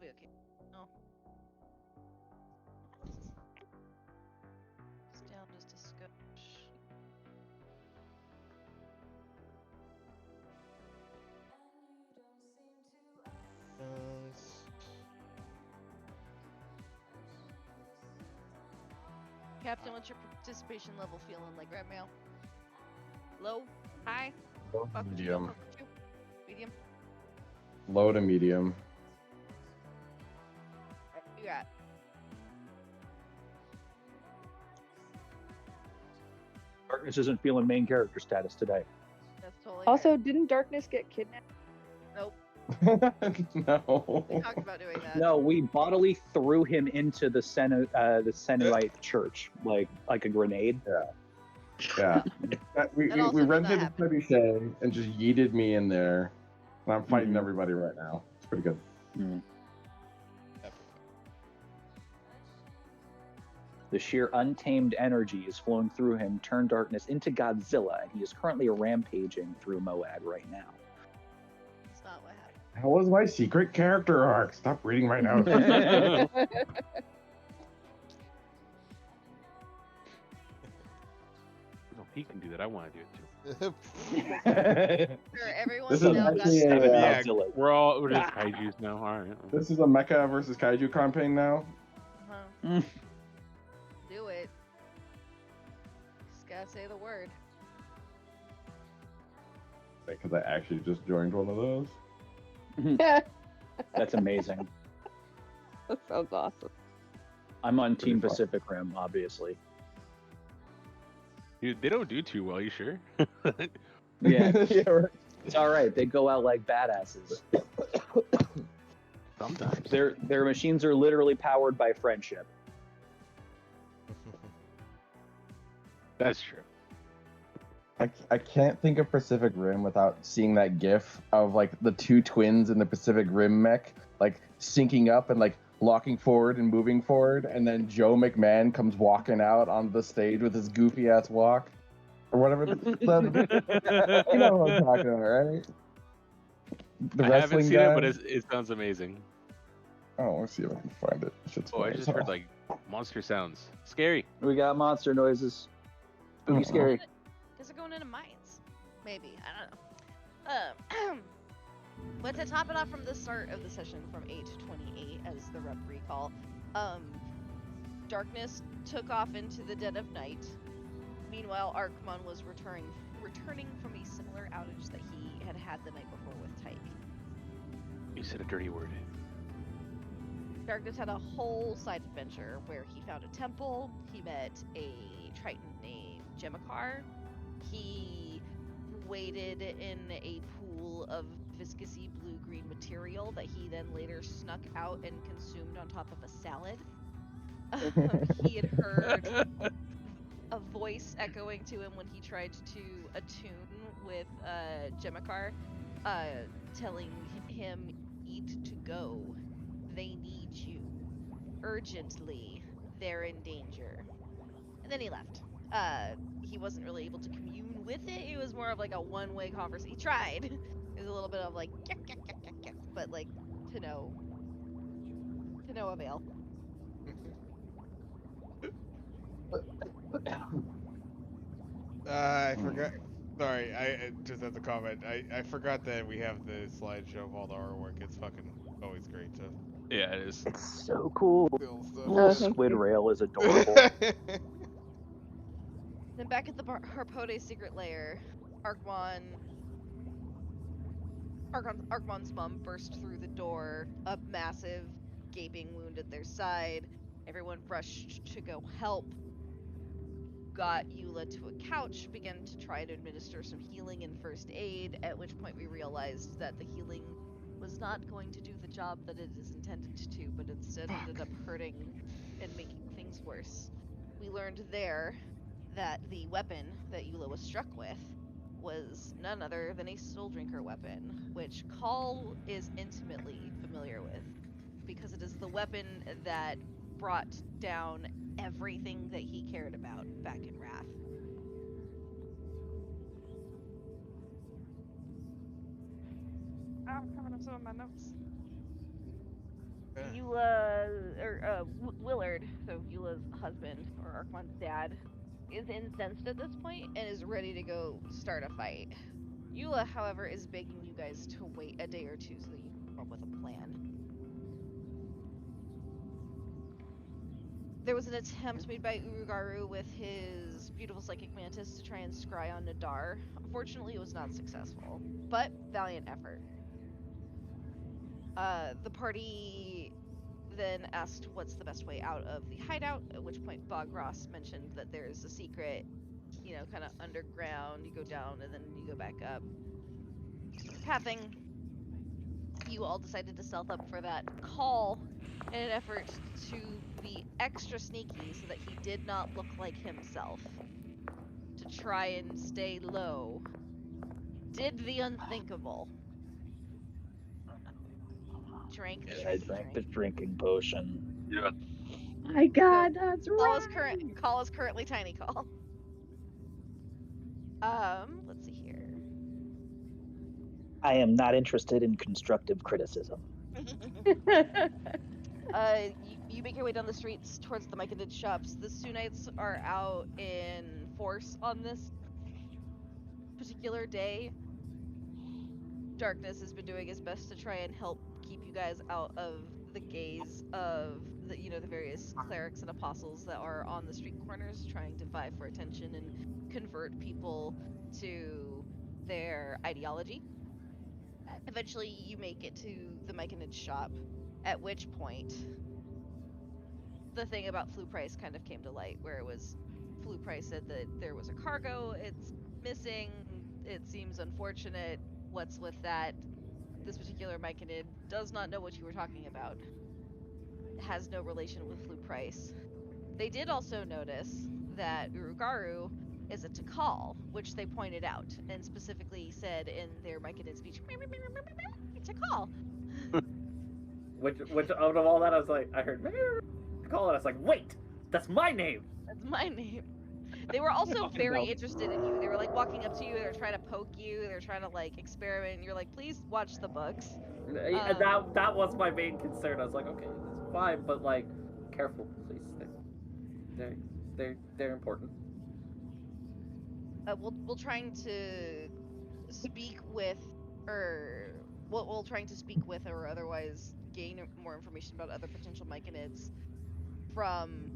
It'll be okay. Oh. It's down just a skosh. Captain, what's your participation level feeling like right now? Low? High? Fuck with you, don't Medium. fuck with you? Medium? Low to medium. What you got? Darkness isn't feeling main character status today. That's totally Also, fair. didn't Darkness get kidnapped? Nope. No. We talked about doing that. No, we bodily threw him into the Cenobite church like a grenade. Yeah. We That also did not rented a happen. trebuchet and just yeeted me in there. And I'm fighting Mhm. everybody right now. It's pretty good. The sheer untamed energy is flowing through him, turned Darkness into Godzilla, and he is currently rampaging through Moad right now. That's not what happened. How was my secret character arc? Stop reading my notes. No, he can do that. I want to do it too. Sure, everyone's This is now got actually a, Yeah, Godzilla. we're just kaiju's now. All right. This is a mecha versus kaiju campaign now. Uh-huh. Do it. Just gotta say the word. Because I actually just joined one of those. That's amazing. That sounds awesome. I'm on Pretty Team fun. Pacific Rim, obviously. Dude, they don't do too well. You sure? Yeah, Yeah, right. it's all right. They go out like badasses. Sometimes. Their machines are literally powered by friendship. That's true. I can't think of Pacific Rim without seeing that gif of like the two twins in the Pacific Rim mech like syncing up and like locking forward and moving forward, and then Joe McMahon comes walking out on the stage with his goofy ass walk or whatever. You know what I'm talking about, right? The I haven't wrestling seen guy. it, but it sounds amazing. Oh, let's see if I can find it. Shit's Oh, I funny just as heard hell. like monster sounds. Scary. We got monster noises. Spooky, scary. Guess they're going into mines. Maybe. I don't know. But to top it off from the start of the session from 8 to 28 as the rep recall, Darkness took off into the dead of night. Meanwhile, Arkmon was returning from a similar outage that he had had the night before with Tyke. You said a dirty word. Darkness had a whole side adventure where he found a temple, he met a Triton named Gemikar, he waded in a pool of viscousy blue-green material that he then later snuck out and consumed on top of a salad. He had heard a voice echoing to him when he tried to attune with Gemikar, telling him, "Need to go. They need you. Urgently. They're in danger." And then he left. He wasn't really able to commune with it. It was more of like a one-way conversation. He tried. It was a little bit of like, yuck, yuck, yuck, yuck, yuck, but like, to no avail. I forgot. Sorry, I just as a comment. I forgot that we have the slideshow of all the artwork. It's fucking always great to Yeah, it is. It's so cool. feel stuff. Little thank squid you. rail is adorable. Then back at the Harpote secret lair, Arkmon's mom burst through the door, a massive gaping wound at their side. Everyone rushed to go help. Got Eula to a couch, began to try to administer some healing and first aid, at which point we realized that the healing was not going to do the job that it is intended to, but instead ended up hurting and making things worse. We learned there that the weapon that Eula was struck with was none other than a soul drinker weapon, which Call is intimately familiar with, because it is the weapon that brought down everything that he cared about back in Wrath. I'm coming up some of my notes. Willard, so Eula's husband or Arkmon's dad, is incensed at this point and is ready to go start a fight. Eula, however, is begging you guys to wait a day or two so that you can come up with a plan. There was an attempt made by Urugaru with his beautiful psychic mantis to try and scry on Nadar. Unfortunately, it was not successful, but valiant effort. The party then asked what's the best way out of the hideout, at which point Bogross mentioned that there's a secret, kind of underground. You go down and then you go back up. Pathing, you all decided to stealth up for that call in an effort to be extra sneaky so that he did not look like himself. To try and stay low. Did the unthinkable. Drank the I drank the drinking potion. Yeah. My God, that's right. Call is currently Tiny Call. Let's see here. I am not interested in constructive criticism. You make your way down the streets towards the Myconid shops. The Sunites are out in force on this particular day. Darkness has been doing his best to try and help keep you guys out of the gaze of the various clerics and apostles that are on the street corners trying to vie for attention and convert people to their ideology. Eventually, you make it to the Myconid shop, at which point the thing about Flu Price kind of came to light, where it was Flu Price said that there was a cargo, it's missing, it seems unfortunate, what's with that? This particular Myconid does not know what you were talking about. It has no relation with Flu Price. They did also notice that Urugaru is a Takal, which they pointed out, and specifically said in their Myconid speech, Takal. Which out of all that, I was like, I heard call it. I was like, wait, that's my name. That's my name. They were also Fucking very hell. interested in you. They were like walking up to you. They're trying to poke you. They're trying to like experiment. And you're like, please watch the books. That was my main concern. I was like, okay, that's fine, but like, careful, please. They're important. We'll trying to speak with, or we'll trying to speak with, or otherwise gain more information about other potential Myconids from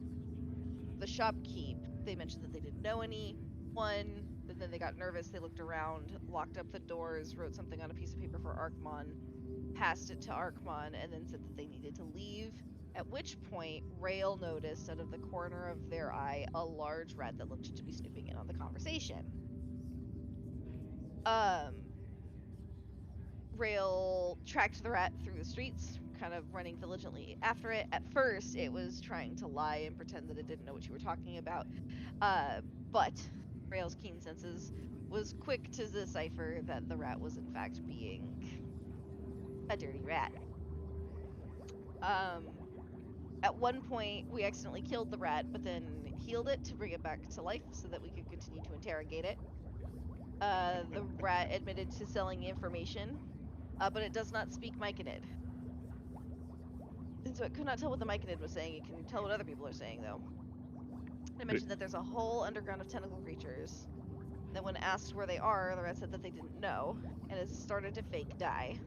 the shopkeep. They mentioned that they didn't know anyone, but then they got nervous. They looked around, locked up the doors, wrote something on a piece of paper for Arkmon, passed it to Arkmon, and then said that they needed to leave. At which point, Rail noticed out of the corner of their eye a large rat that looked to be snooping in on the conversation. Rail tracked the rat through the streets, kind of running diligently after it. At first, it was trying to lie and pretend that it didn't know what you were talking about, but Rail's keen senses was quick to decipher that the rat was in fact being a dirty rat. At one point, we accidentally killed the rat, but then healed it to bring it back to life so that we could continue to interrogate it. The rat admitted to selling information, but it does not speak Myconid. And so it could not tell what the Myconid was saying. It can tell what other people are saying, though. I mentioned that there's a whole underground of tentacle creatures. Then when asked where they are, the rat said that they didn't know, and has started to fake die.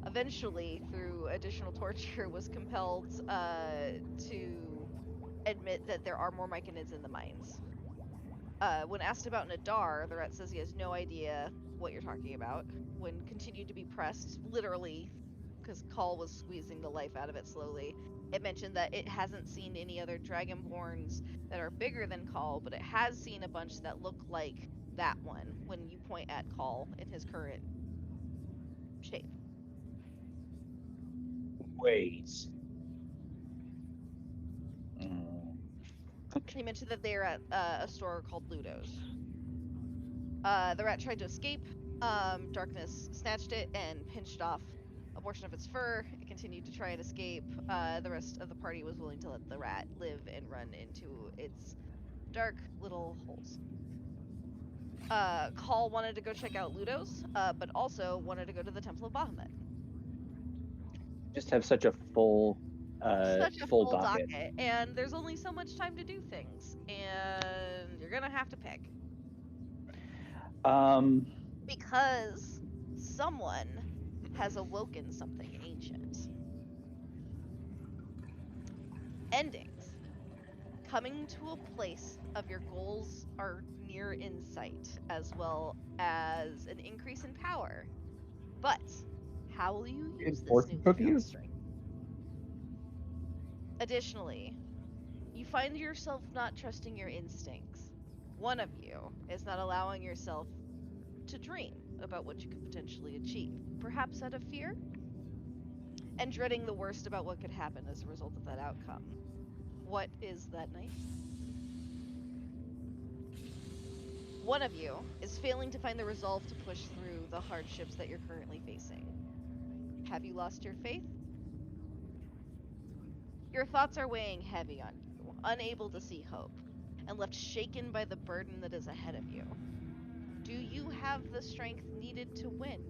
Eventually, through additional torture, was compelled to admit that there are more Myconids in the mines. When asked about Nadar, the rat says he has no idea what you're talking about. When continued to be pressed, literally, because Call was squeezing the life out of it slowly, it mentioned that it hasn't seen any other Dragonborns that are bigger than Call, but it has seen a bunch that look like that one when you point at Call in his current shape. Wait. He mentioned that they're at a store called Ludo's. The rat tried to escape. Darkness snatched it and pinched off a portion of its fur. It continued to try and escape. The rest of the party was willing to let the rat live and run into its dark little holes. Call wanted to go check out Ludo's, but also wanted to go to the Temple of Bahamut. Just have such a full such a full full docket. and there's only so much time to do things, and you're gonna have to pick Um, because someone has awoken something ancient. Endings. Coming to a place of your goals are near in sight, as well as an increase in power. But how will you use this Fortune newfound cookies? strength? Additionally, you find yourself not trusting your instincts. One of you is not allowing yourself to dream about what you could potentially achieve, perhaps out of fear, and dreading the worst about what could happen as a result of that outcome. What is that, knight? One of you is failing to find the resolve to push through the hardships that you're currently facing. Have you lost your faith? Your thoughts are weighing heavy on you, unable to see hope, and left shaken by the burden that is ahead of you. Do you have the strength needed to win?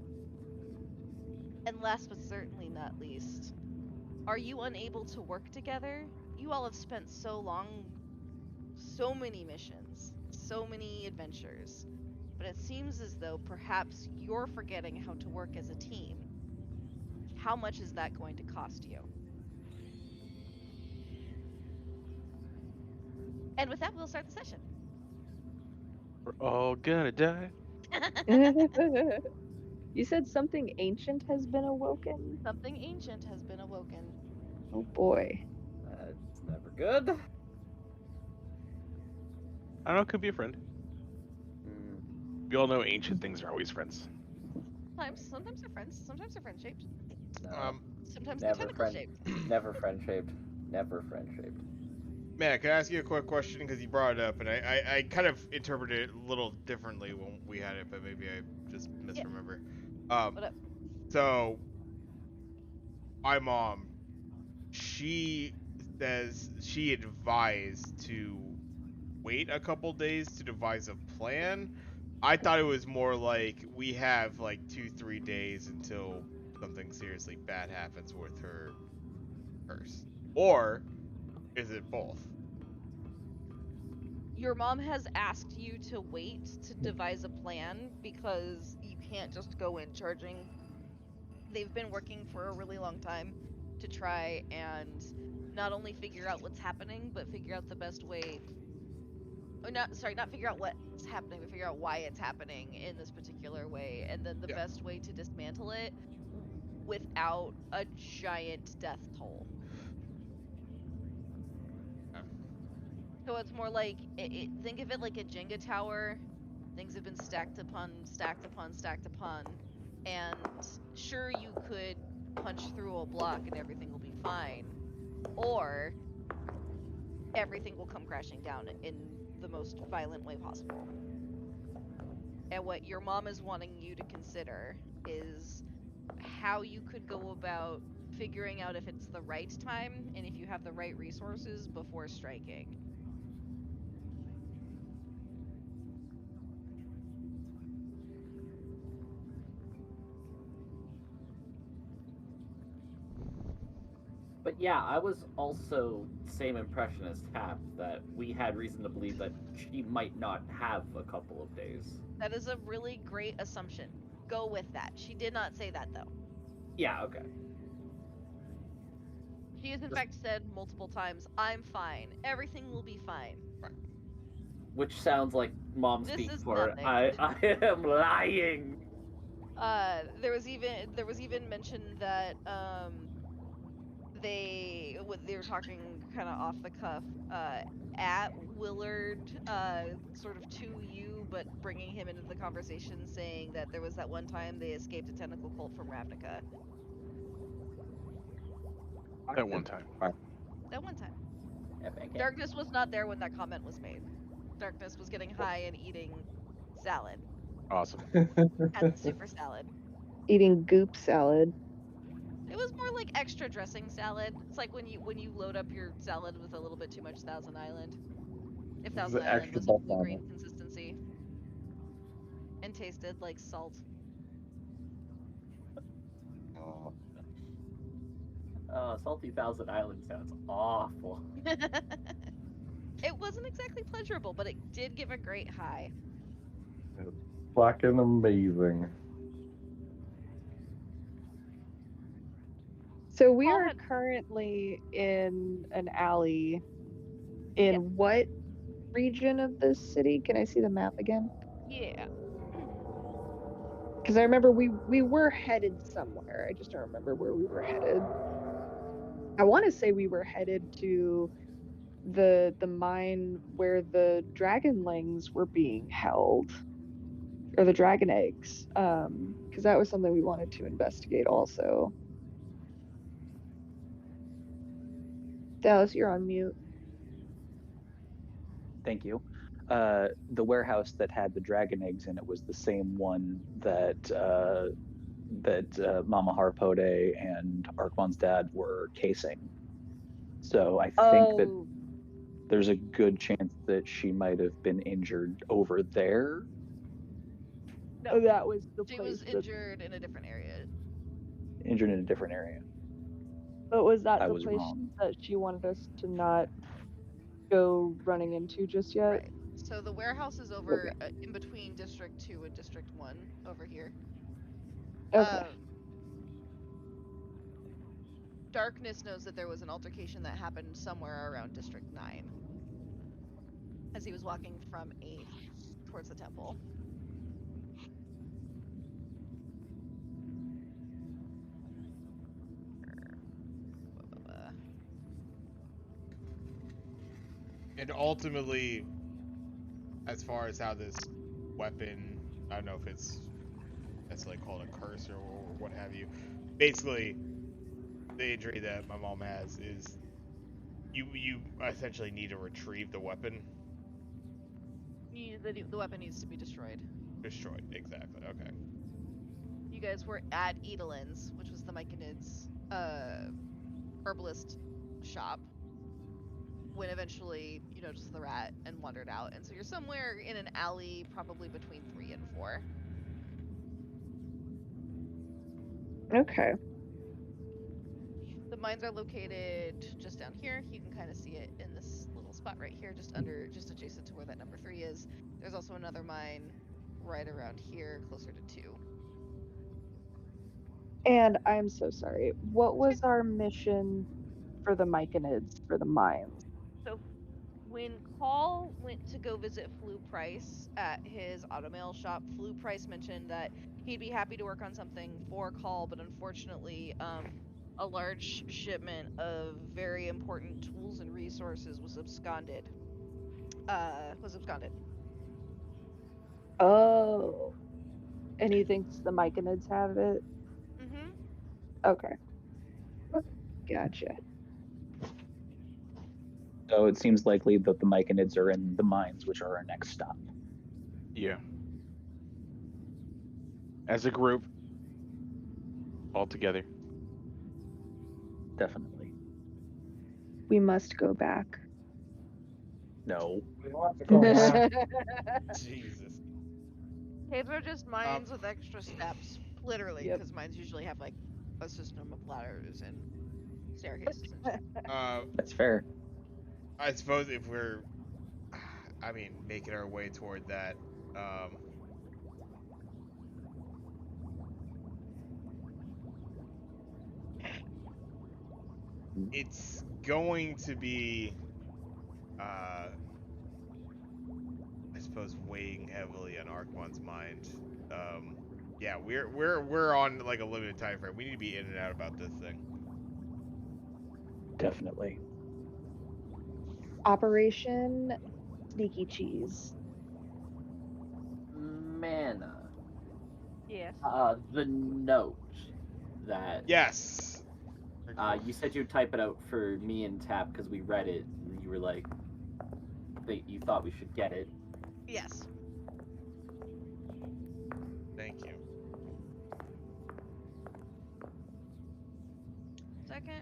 And last but certainly not least, are you unable to work together? You all have spent so long, so many missions, so many adventures, but it seems as though perhaps you're forgetting how to work as a team. How much is that going to cost you? And with that, we'll start the session. We're all gonna die. You said something ancient has been awoken? Something ancient has been awoken. Oh boy. That's never good. I don't know, could be a friend. Mm, We all know ancient things are always friends. Sometimes they're friends, sometimes they're friend shaped, no, sometimes they're never tentacle friend, shaped. never friend shaped, never friend shaped. Matt, can I ask you a quick question? Because you brought it up, and I kind of interpreted it a little differently when we had it, but maybe I just Yeah. misremember. What up? So my mom, she says she advised to wait a couple days to devise a plan. I thought it was more like we have like 2-3 days until something seriously bad happens with her first, or is it both? Your mom has asked you to wait to devise a plan because you can't just go in charging. They've been working for a really long time to try and not only figure out what's happening, but figure out the best way. Or not figure out what's happening, but figure out why it's happening in this particular way, and then the Yeah. best way to dismantle it without a giant death toll. So it's more like think of it like a Jenga tower. Things have been stacked upon stacked upon stacked upon, and sure you could punch through a block and everything will be fine, or everything will come crashing down in the most violent way possible. And what your mom is wanting you to consider is how you could go about figuring out if it's the right time and if you have the right resources before striking. But yeah, I was also same impression as Tap that we had reason to believe that she might not have a couple of days. That is a really great assumption. Go with that. She did not say that though. Yeah, okay. She has in Just- fact said multiple times, "I'm fine. Everything will be fine." Which sounds like mom This speak is for nothing. I am lying. There was even mention that they were talking kind of off the cuff at Willard sort of to you, but bringing him into the conversation, saying that there was that one time they escaped a tentacle cult from Ravnica. That one time. That one time. Epic. Darkness was not there when that comment was made. Darkness was getting high and eating salad. Awesome. Had the super salad. Eating goop salad. It was more like extra dressing salad. It's like when you load up your salad with a little bit too much Thousand Island. If This is Thousand Island extra was a blue balsamic. green consistency and tasted like salt. Oh, Salty Thousand Island sounds awful. It wasn't exactly pleasurable, but it did give a great high. Fucking amazing. So we Paul are had- currently in an alley in what region of the city? Can I see the map again? Yeah. Because I remember we were headed somewhere. I just don't remember where we were headed. I want to say we were headed to the mine where the dragonlings were being held, or the dragon eggs. Because that was something we wanted to investigate also. Dallas, you're on mute. Thank you. The warehouse that had the dragon eggs in it was the same one that Mama Harpode and Arkmon's dad were casing. So I think that Oh, there's a good chance that she might have been injured over there. No, that was the she place. was injured in a different area. Injured in a different area. But was that I the was place wrong. that she wanted us to not go running into just yet? Right. So the warehouse is over in between District 2 and District 1 over here. Okay. Darkness knows that there was an altercation that happened somewhere around District 9 as he was walking from 8th towards the temple. And ultimately, as far as how this weapon, I don't know if it's necessarily called a curse or what have you. Basically, the injury that my mom has is you essentially need to retrieve the weapon. The weapon needs to be destroyed. Destroyed, exactly. Okay. You guys were at Edelin's, which was the Myconid's herbalist shop, when eventually you noticed the rat and wandered out. And so you're somewhere in an alley, probably between 3 and 4. Okay. The mines are located just down here. You can kind of see it in this little spot right here, just adjacent to where that number 3 is. There's also another mine right around here, closer to 2. And I'm so sorry. What was our mission for the Myconids, for the mines? So when Call went to go visit Flew Price at his automail shop, Flew Price mentioned that he'd be happy to work on something for Call, but unfortunately, a large shipment of very important tools and resources was absconded. Oh. And he thinks the Myconids have it? Mm-hmm. Okay. Gotcha. So it seems likely that the Myconids are in the mines, which are our next stop. Yeah. As a group, all together. Definitely. We must go back. No. Jesus. Caves are just mines with extra steps, literally, Yep. because mines usually have like a system of ladders and staircases. And That's fair. I suppose if we're, making our way toward that, it's going to be, I suppose, weighing heavily on Arkmon's mind. Yeah, we're on like a limited time frame. We need to be in and out about this thing. Definitely. Operation Sneaky Cheese. Mana. yes. The note that Yes. you said you'd type it out for me and Tap because we read it and you were like that you thought we should get it. Yes. Thank you. Second.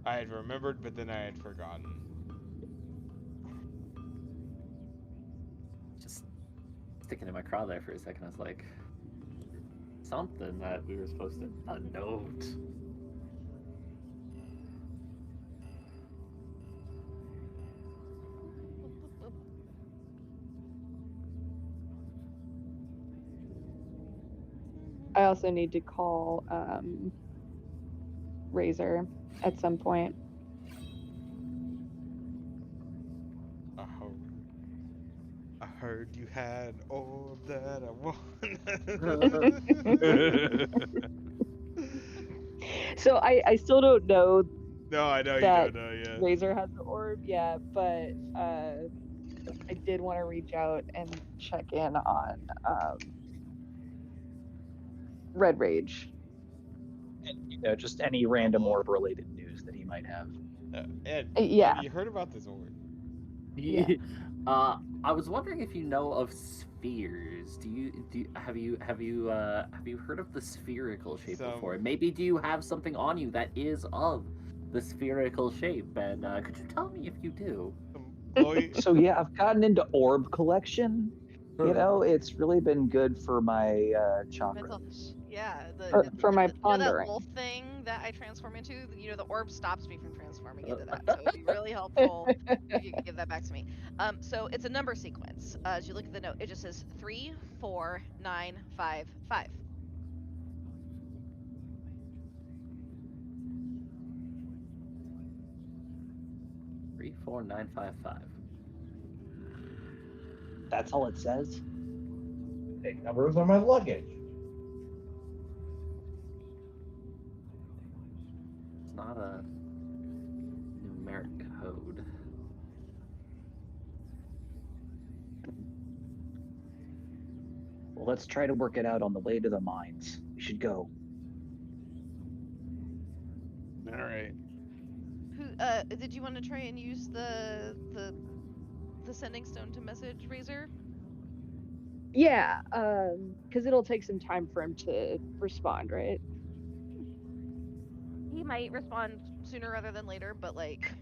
I had remembered, but then I had forgotten. Just sticking in my craw there for a second. I was like, something that we were supposed to. A note. I also need to call Razor at some point. I heard you had all that I want. So I still don't know No, I know you that don't know yet. Razor has the orb yet, but I did want to reach out and check in on Red Rage. And just any random orb-related news that he might have. Ed, Yeah. have you heard about this orb? Yeah. I was wondering if you know of spheres. Have you heard of the spherical shape before? Maybe do you have something on you that is of the spherical shape? And could you tell me if you do? So yeah, I've gotten into orb collection. You know, it's really been good for my chakra. Yeah, For my that pondering. wolf thing that I transform into, the orb stops me from transforming into that. So it'd be really helpful if you could give that back to me. So it's a number sequence. As you look at the note, it just says 3, 4, 9, 5, 5. Three, 4, 9, 5, 5. That's all it says? Take numbers on my luggage. It's not a numeric code. Well, let's try to work it out on the way to the mines. We should go. All right. Did you want to try and use the sending stone to message Razor? Yeah, because it'll take some time for him to respond, right? He might respond sooner rather than later, but like,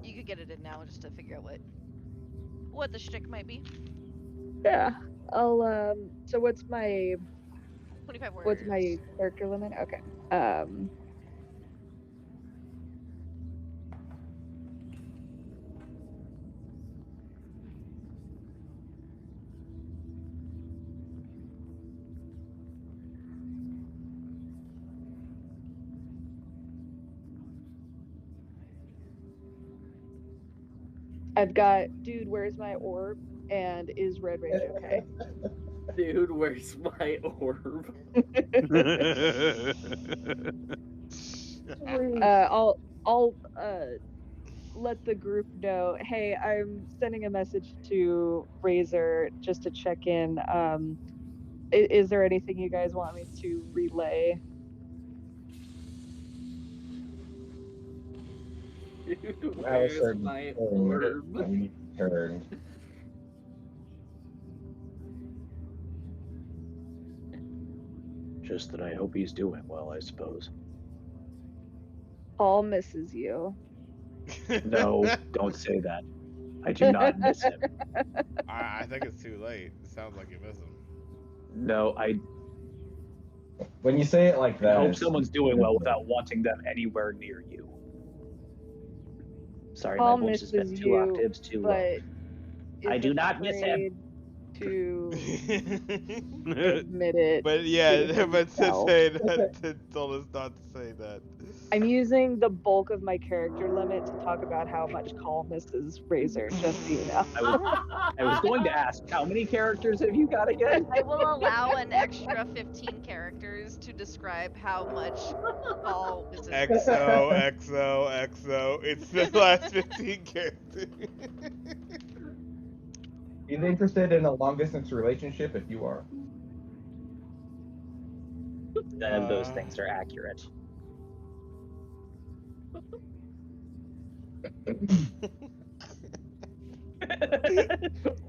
you could get it in now just to figure out what the shtick might be. Yeah. I'll so what's my 25 words. what's my character limit? Okay. I've got, dude, where's my orb? And is Red Rage okay? Dude, where's my orb? I'll let the group know, hey, I'm sending a message to Razor just to check in. Is there anything you guys want me to relay? Dude, I have a where's certain my thing orb? that we need to turn. Just that I hope he's doing well, I suppose. Paul misses you. No, don't say that. I do not miss him. I think it's too late. It sounds like you miss him. No, I When you say it like that, hope it's- someone's doing well without wanting them anywhere near you. Sorry, Paul my voice has been misses 2 you, octaves too low. but I is do not miss him. afraid to admit it. But yeah, to but to himself. say that, told us not to say that. I'm using the bulk of my character limit to talk about how much Paul misses Razor, just so you know. I was going to ask, how many characters have you got again? I will allow an extra 15 characters to describe how much Paul is. XO. It's the last 15 characters. He's interested in a long distance relationship if you are. None of those things are accurate.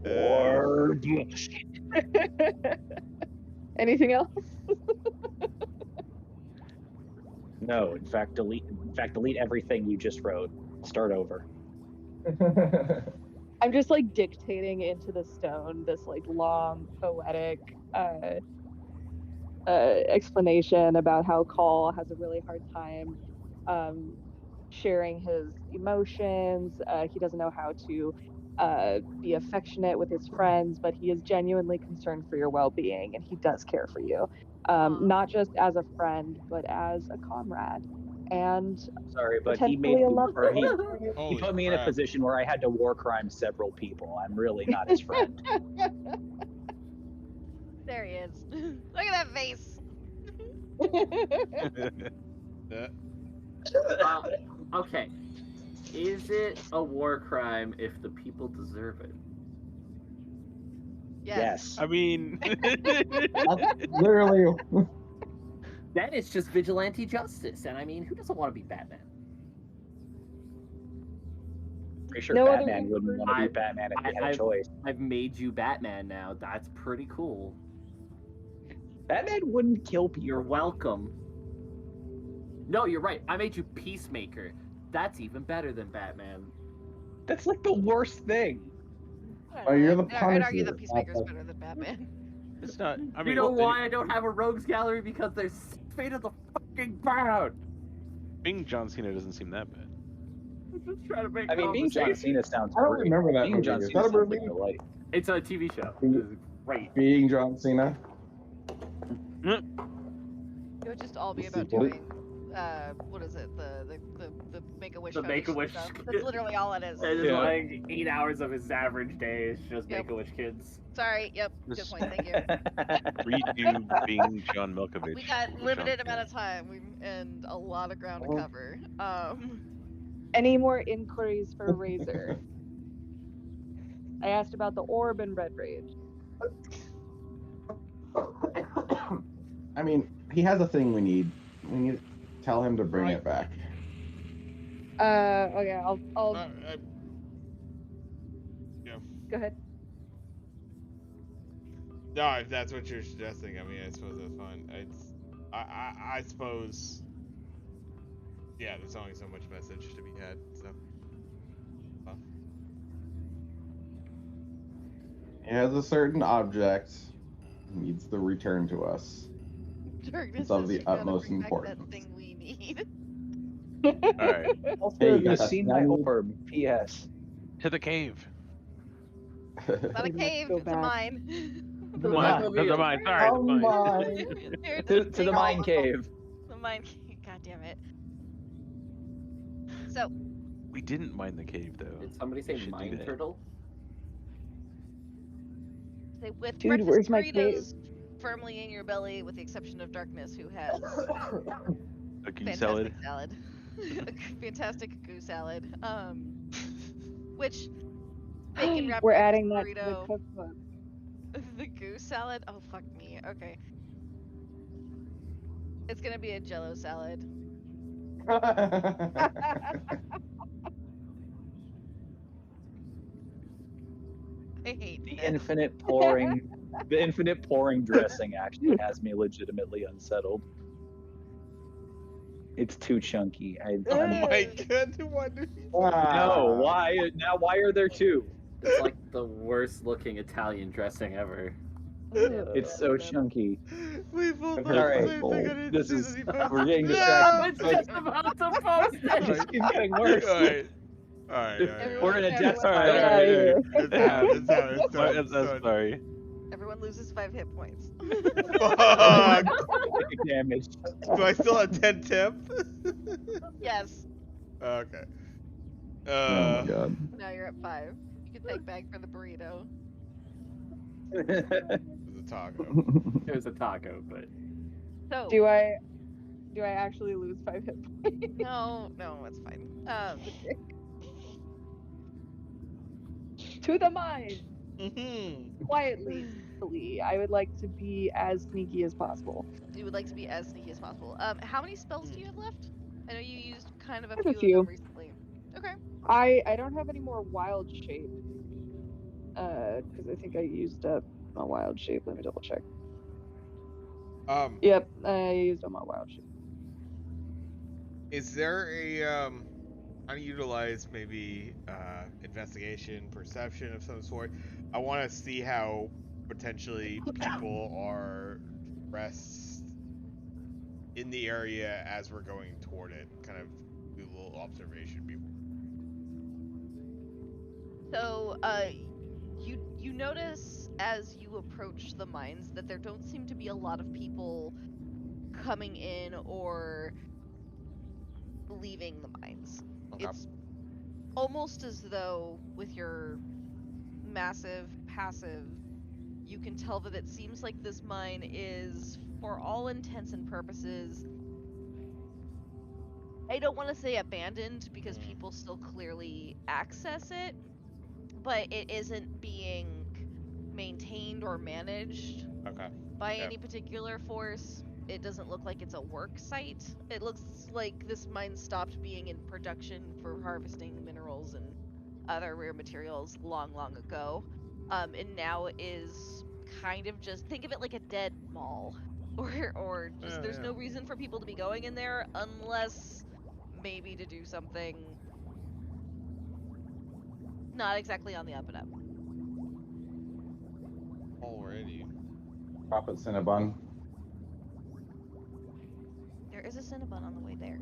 Orb. Anything else? No, in fact, delete everything you just wrote. Start over. I'm just like dictating into the stone this like long poetic explanation about how Call has a really hard time sharing his emotions. He doesn't know how to be affectionate with his friends, but he is genuinely concerned for your well-being, and he does care for you, not just as a friend, but as a comrade, and Sorry, but he potentially made a me, lover. or he Holy put me in a crap. position where I had to war crime several people. I'm really not his friend. There he is. Look at that face. Yeah. Okay. Is it a war crime if the people deserve it? Yes. I mean, Literally. Then it's just vigilante justice, and I mean, who doesn't want to be Batman? Pretty sure No other Batman wouldn't want to be Batman if he had a choice. I've made you Batman now. That's pretty cool. Batman wouldn't kill people. You're welcome. No, you're right. I made you Peacemaker. That's even better than Batman. That's like the worst thing. Oh, you're the I'd argue that Punisher, Peacemaker's not better than Batman. it's not. I mean, You know why I don't have a rogues gallery? Because there's Fate of the fucking Cloud. being John Cena doesn't seem that bad. I'm just trying to make I mean, being John conversation. Cena sounds I don't great. remember that Being movie. John Is Cena that a sounds like movie? a delight. It's a TV show. Mm. It's great. Being John Cena. It would just all be about Sequel. doing, what is it? The Make-A-Wish The Foundation Make-A-Wish. stuff. That's literally all it is. It is Yeah. like 8 hours of his average day. It's just Yep. Make-A-Wish kids. Sorry. Yep. Good Just- point. Thank you. Redo being John Malkovich. We got with limited John amount of Cena. time and a lot of ground to Oh. cover. Any more inquiries for Razor? I asked about the orb and Red Rage. I mean, he has a thing we need. We need to tell him to bring it back. Okay, I'll Yeah. go ahead. No, if that's what you're suggesting, I mean, I suppose that's fine. I suppose. Yeah, there's only so much message to be had, so. He has a certain object. He needs to return to us. Darkness It's of says the you gotta utmost bring back importance. That thing we need. All right, Also, Hey, you have you got that seen my one? orb? P.S. to the cave. It's not a Let's cave. go It's a back. mine. The What? mine. To the mine. Sorry, Oh the mine. my. Here, To just the take mine all- cave. The mine cave. God damn it. So We didn't mine the cave though. Did somebody say We should do mine that. turtle? say with Dude, breakfast where's my burritos firmly in your belly, with the exception of Darkness, who has A goose fantastic salad. salad. A fantastic goose salad. Which bacon wrapped We're breakfast adding that to the burrito. cookbook. The goose salad? Oh fuck me. Okay. It's gonna be a jello salad. I hate The this. infinite pouring, the infinite pouring dressing actually has me legitimately unsettled. It's too chunky. Oh my god, what do you No, why? Now, why are there two? It's like the worst looking Italian dressing ever. It's so chunky. We both I've thought heard the same thing. I both. didn't This see is- that he posted we're getting it. distracted. No, it's just about to post It it. just keeps getting worse. Alright. Alright. We're in a death Everyone- spiral. Alright, Yeah, It's out. It's out. It's I'm done. It's done. sorry. Everyone loses 5 hit points. Fuck. Psychic damage. Do I still have 10 temp? Yes. Okay. Oh my god. Now you're at 5. You can thank Bag for the burrito. The taco. It was a taco, but So Do I actually lose 5 hit points? no, it's fine. To the mine, Mm-hmm. quietly. I would like to be as sneaky as possible. You would like to be as sneaky as possible. How many spells do you have left? I know you used kind of a I have a few few. of them recently. Okay. I don't have any more wild shape. Because I think I used up my wild shape. Let me double check. Yep, I used up my wild shape. Is there a unutilized maybe investigation, perception of some sort? I want to see how potentially people are dressed in the area as we're going toward it. Kind of do a little observation before. So, you notice as you approach the mines that there don't seem to be a lot of people coming in or leaving the mines. Okay. It's almost as though with your massive passive, you can tell that it seems like this mine is, for all intents and purposes, I don't want to say abandoned because Mm. people still clearly access it, but it isn't being maintained or managed Okay. by Yep. any particular force. It doesn't look like it's a work site. It looks like this mine stopped being in production for harvesting minerals and other rare materials long, long ago. And now is kind of just think of it like a dead mall. Or just there's Yeah. no reason for people to be going in there unless maybe to do something not exactly on the up and up. Already. Pop a Cinnabon. There is a Cinnabon on the way there.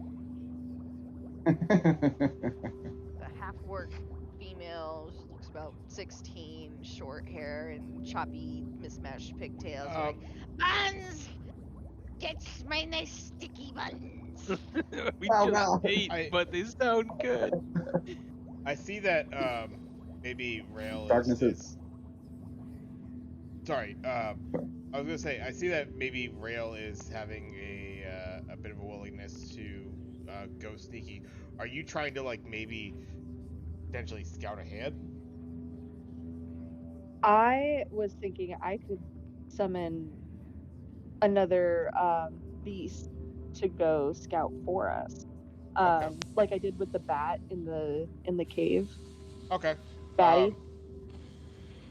A half work female. She looks about 16, short hair and choppy, mismatched pigtails. Like, buns! Get my nice sticky buns! We Oh, just no. ate, I- but they sound good. I see that maybe Rail Darkness is. is sorry. I was gonna say I see that maybe Rail is having a bit of a willingness to go sneaky. Are you trying to like maybe potentially scout ahead? I was thinking I could summon another beast to go scout for us. Okay. Like I did with the bat in the cave. Okay. Batty.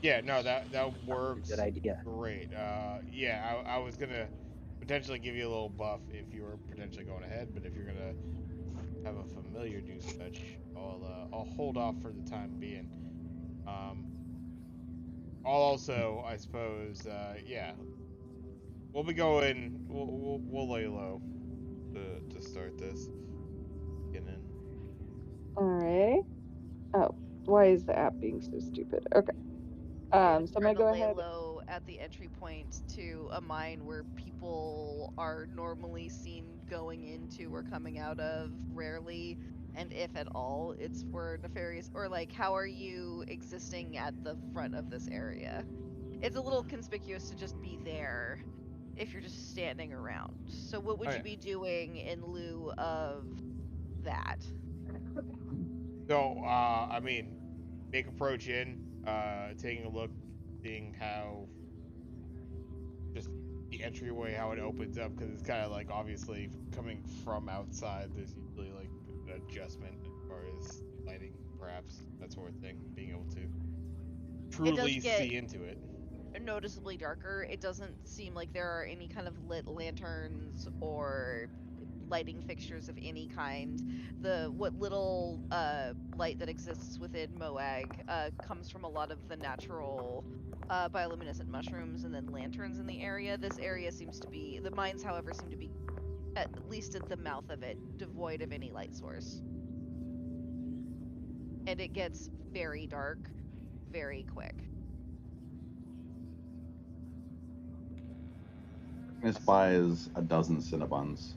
Yeah. No, that That's a works. good idea. Great. Yeah. I was gonna potentially give you a little buff if you were potentially going ahead, but if you're gonna have a familiar do such, I'll hold off for the time being. Um, I'll also, I suppose, yeah, we'll be going. We'll lay low to start this. Get in. Alright. Oh, why is the app being so stupid? Okay. You're So I'm trying gonna to go lay ahead. low at the entry point to a mine where people are normally seen going into or coming out of rarely, and if at all, it's for nefarious or like how are you existing at the front of this area? It's a little conspicuous to just be there if you're just standing around. So what would Oh you yeah. be doing in lieu of that? So, I mean, make approach in, taking a look, seeing how just the entryway how it opens up because it's kind of like obviously coming from outside. There's usually like an adjustment as far as lighting, perhaps that sort of thing. Being able to It does truly get see into it. noticeably darker. It doesn't seem like there are any kind of lit lanterns or lighting fixtures of any kind. The what little light that exists within Moag comes from a lot of the natural bioluminescent mushrooms and then lanterns in the area. This area seems to be the mines, however, seem to be at least at the mouth of it devoid of any light source, and it gets very dark very quick. Miss buys a dozen Cinnabons.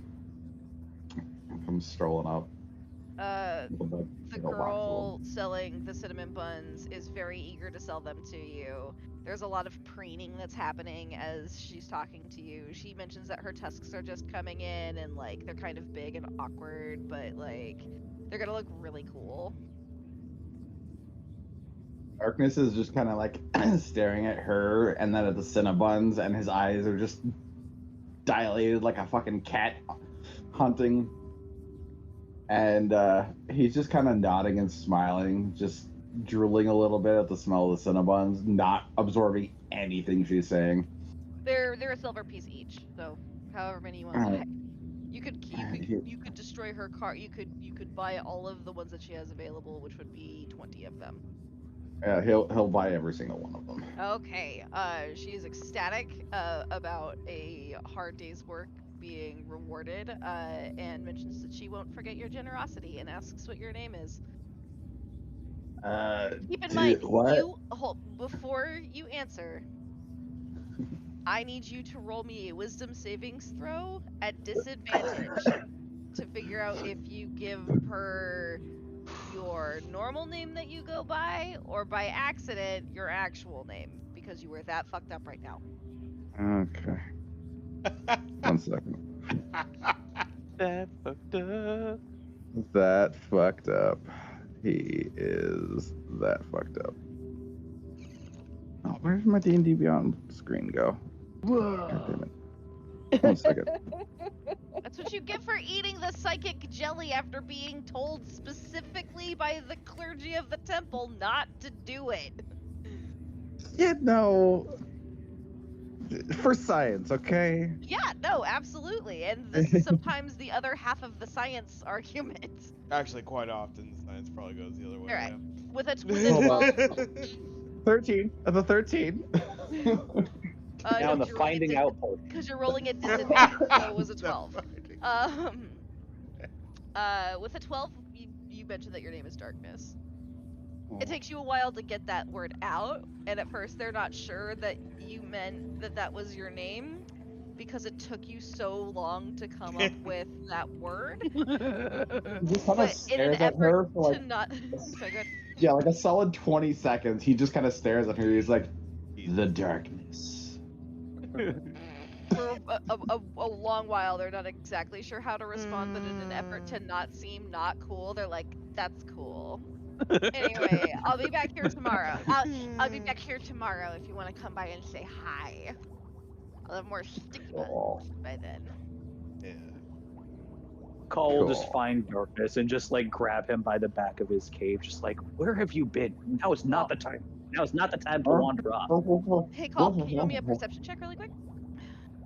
Comes strolling up. With a The big old box of girl them. selling the cinnamon buns is very eager to sell them to you. There's a lot of preening that's happening as she's talking to you. She mentions that her tusks are just coming in and like they're kind of big and awkward, but like they're gonna look really cool. Darkness is just kind of like staring at her and then at the Cinnabons, and his eyes are just dilated like a fucking cat hunting. And he's just kind of nodding and smiling, just drooling a little bit at the smell of the Cinnabons, not absorbing anything she's saying. They're a silver piece each, so however many you want to buy. You could destroy her car. You could buy all of the ones that she has available, which would be 20 of them. He'll buy every single one of them. Okay. She is ecstatic about a hard day's work being rewarded, and mentions that she won't forget your generosity and asks what your name is. Keep in Dude, mind, what? before you answer, I need you to roll me a wisdom savings throw at disadvantage to figure out if you give her your normal name that you go by, or by accident your actual name, because you were that fucked up right now. Okay. 1 second. That fucked up. That fucked up. He is that fucked up. Oh, where's my D&D Beyond screen go? God damn it. 1 second. That's what you get for eating the psychic jelly after being told specifically by the clergy of the temple not to do it. Yeah, no. For science, okay? Yeah, no, absolutely. And this is sometimes the other half of the science argument. Actually, quite often science probably goes the other way. Alright. Yeah. With a Hold 12. 13. That's a 13. Now in the finding out part. Because you're rolling at disadvantage, so it was a The 12. finding. With a 12, you mentioned that your name is Darkness. It takes you a while to get that word out, and at first they're not sure that you meant that that was your name, because it took you so long to come up with that word. He just kind of But in an stares at her effort for like, to not... Sorry, go ahead. yeah, like a solid 20 seconds. He just kind of stares at her. He's like, the darkness. For a long while, they're not exactly sure how to respond, but in an effort to not seem not cool, they're like, that's cool. Anyway, I'll be back here tomorrow. I'll be back here tomorrow if you want to come by and say hi. I'll have more sticky buns by then. Yeah. Call will just Cool. find Darkness and just like grab him by the back of his cave, just like, where have you been? Now is not the time. Now is not the time to wander off. Hey, Call, can you roll me a perception check really quick?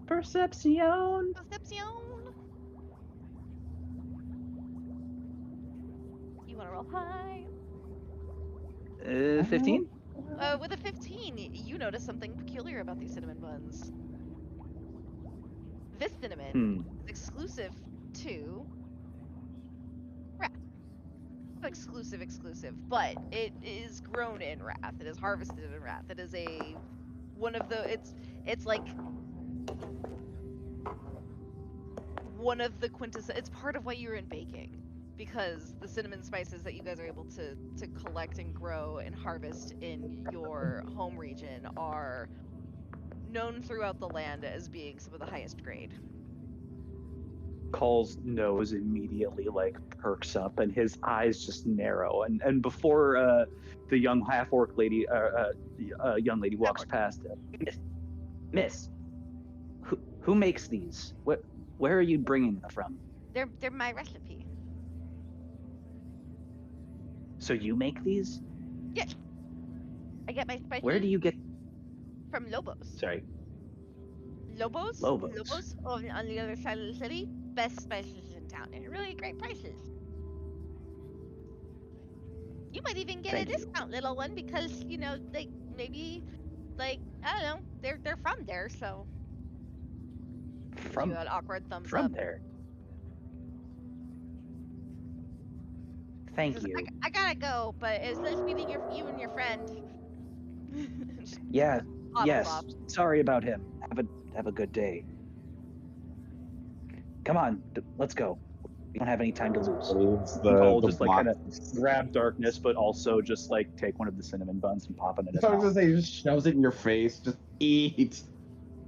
Perception. Perception. You want to roll high? 15? With a 15, you notice something peculiar about these cinnamon buns. This cinnamon is exclusive to Wrath. Not exclusive, but it is grown in Wrath. It is harvested in Wrath. It is it's like one of the it's part of why you're in baking. Because the cinnamon spices that you guys are able to collect and grow and harvest in your home region are known throughout the land as being some of the highest grade. Call's nose immediately like perks up and his eyes just narrow. And before the young half-orc lady, young lady walks past, Miss, who makes these? Where are you bringing them from? They're my recipe. So you make these? Yes. I get my spices. Where do you get? From Lobos. Sorry. Lobos? Lobos. On the other side of the city. Best spices in town and really great prices. You might even get a discount, little one, because they maybe I don't know, they're from there, so. From an awkward thumbs from up. there. Thank you. I gotta go, but it's nice meeting you and your friend. Yeah. Yes. Off. Sorry about him. Have a good day. Come on, let's go. We don't have any time to lose. I'll just like kind of grab Darkness, but also just like take one of the cinnamon buns and pop it in his mouth. I was gonna say, he just shoves it in your face. Just eat.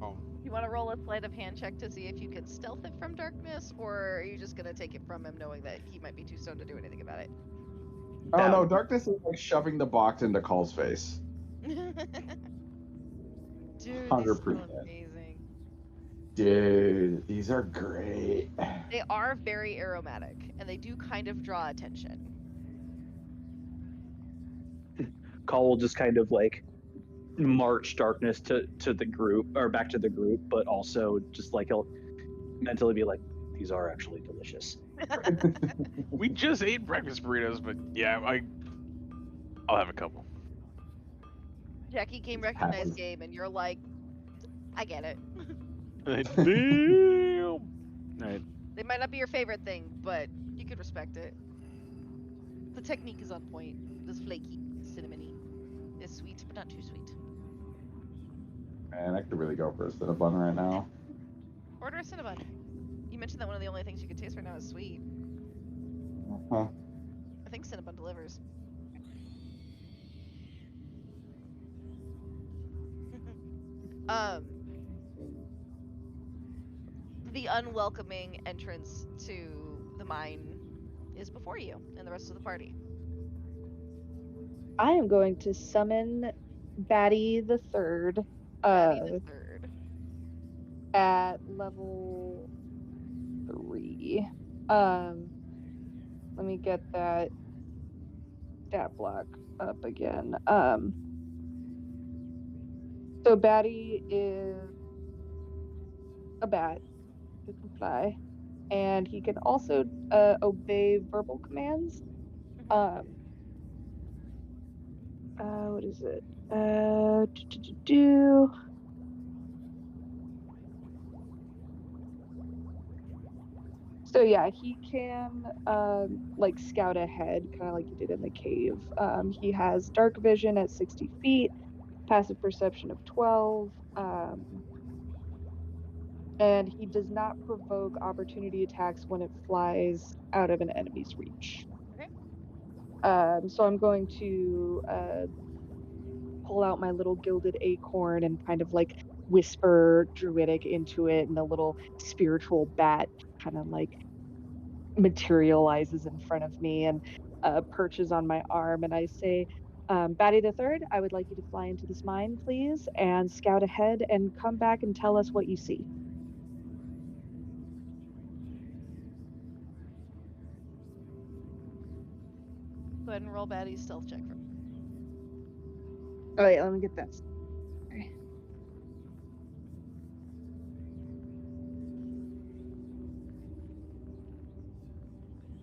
Oh. You want to roll a sleight of hand check to see if you can stealth it from Darkness, or are you just gonna take it from him, knowing that he might be too stoned to do anything about it? Oh no, Darkness is like shoving the box into Call's face. Dude, 100%. amazing. Dude, these are great. They are very aromatic, and they do kind of draw attention. Call will just kind of like march Darkness to the group, or back to the group, but also just like he'll mentally be like, these are actually delicious. We just ate breakfast burritos, but yeah, I'll have a couple. Jackie Game recognized game, and you're like, I get it. Damn. Alright. They might not be your favorite thing, but you could respect it. The technique is on point. It is flaky, cinnamony. It's sweet, but not too sweet. Man, I could really go for a Cinnabon right now. Order a Cinnabon. You mentioned that one of the only things you can taste right now is sweet. Huh. I think Cinnabon delivers. The unwelcoming entrance to the mine is before you and the rest of the party. I am going to summon Batty the Third. Batty the Third. At level 3. Let me get that stat block up again. So Batty is a bat who can fly, and he can also obey verbal commands. What is it? So yeah, he can like scout ahead, kind of like he did in the cave. He has dark vision at 60 feet, passive perception of 12, and he does not provoke opportunity attacks when it flies out of an enemy's reach. Okay. So I'm going to pull out my little gilded acorn and kind of like whisper druidic into it, and the little spiritual bat kind of like materializes in front of me and perches on my arm, and I say, Batty the Third, I would like you to fly into this mine, please, and scout ahead and come back and tell us what you see. Go ahead and roll Batty's stealth check for me. Oh wait, let me get this. Okay.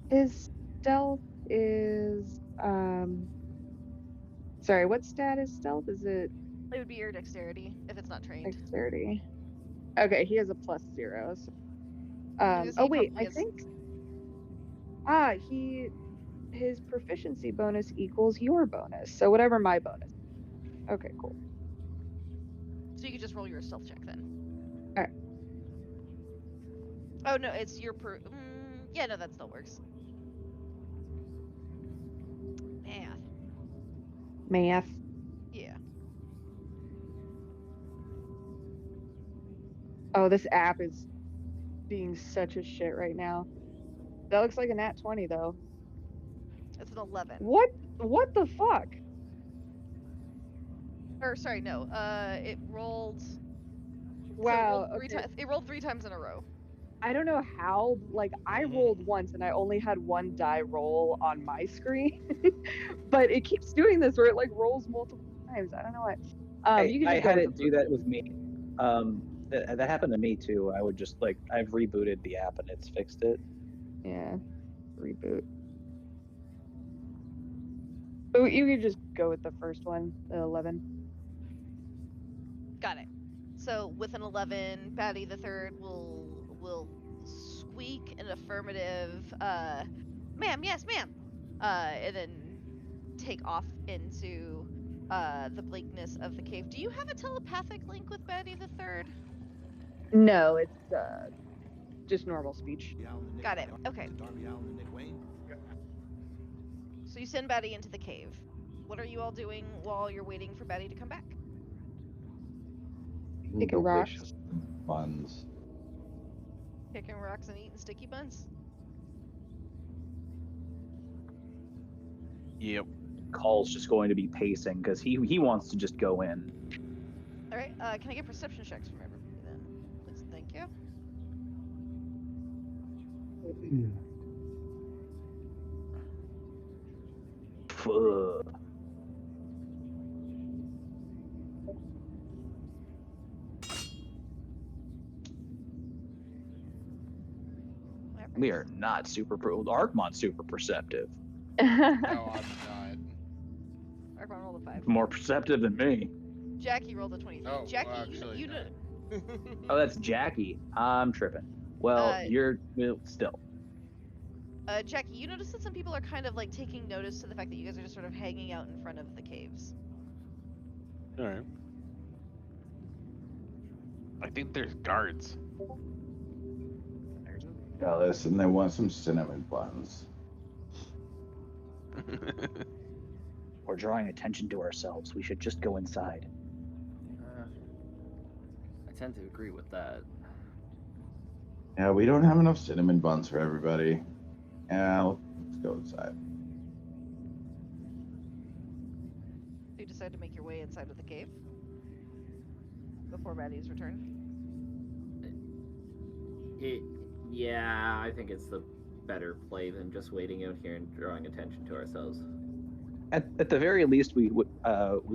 His stealth is sorry, what stat is stealth? Is it It would be your dexterity if it's not trained. dexterity? Okay, he has a +0. So, Because oh he wait, probably I has- think his proficiency bonus equals your bonus. So whatever my bonus. Okay, cool. So you could just roll your stealth check then. Alright. Oh no, it's your yeah, no, that still works. Math. Yeah. Oh, this app is being such a shit right now. That looks like a nat 20 though. It's an 11. What the fuck? Or sorry, no. It rolled. Wow. It rolled 3 times in a row. I don't know how, like, I rolled once and I only had one die roll on my screen. But it keeps doing this where it, like, rolls multiple times. I don't know what. You can I just had it do that with me. That happened to me too. I would just, like, I've rebooted the app and it's fixed it. Yeah. Reboot. But you could just go with the first one, the 11. Got it. So with an 11, Batty the Third will squeak an affirmative, ma'am, yes, ma'am, and then take off into the bleakness of the cave. Do you have a telepathic link with Batty the Third? No, it's just normal speech. Got it. Okay. So you send Batty into the cave. What are you all doing while you're waiting for Batty to come back? Picking rocks. Delicious buns. Kicking rocks and eating sticky buns? Yep. Call's just going to be pacing because he wants to just go in. All right. Can I get perception checks from everybody then? Please, thank you. Fuck. We are not super Archmon's super perceptive. No, I'm not. Archon rolled a 5. More perceptive than me. Jackie rolled a 23. Oh, Jackie, well, actually, you no. know. Oh, that's Jackie. I'm tripping. Well, you're still. Jackie, you notice that some people are kind of like taking notice to the fact that you guys are just sort of hanging out in front of the caves. All right. I think there's guards. Yeah, listen, they want some cinnamon buns. We're drawing attention to ourselves. We should just go inside. I tend to agree with that. Yeah, we don't have enough cinnamon buns for everybody. Yeah, let's go inside. You decide to make your way inside of the cave before Maddie's return. Yeah, I think it's the better play than just waiting out here and drawing attention to ourselves. At the very least, we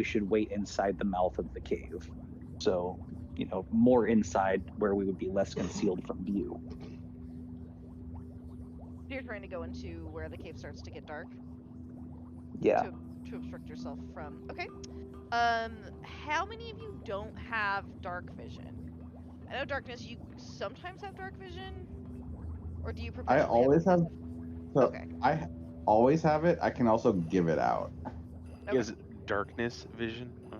should wait inside the mouth of the cave. So, more inside where we would be less concealed from view. You're trying to go into where the cave starts to get dark. Yeah. To obstruct yourself from. Okay. How many of you don't have dark vision? I know darkness. You sometimes have dark vision, or do you? I always have. So Okay. I always have it. I can also give it out. He has darkness vision. Oh.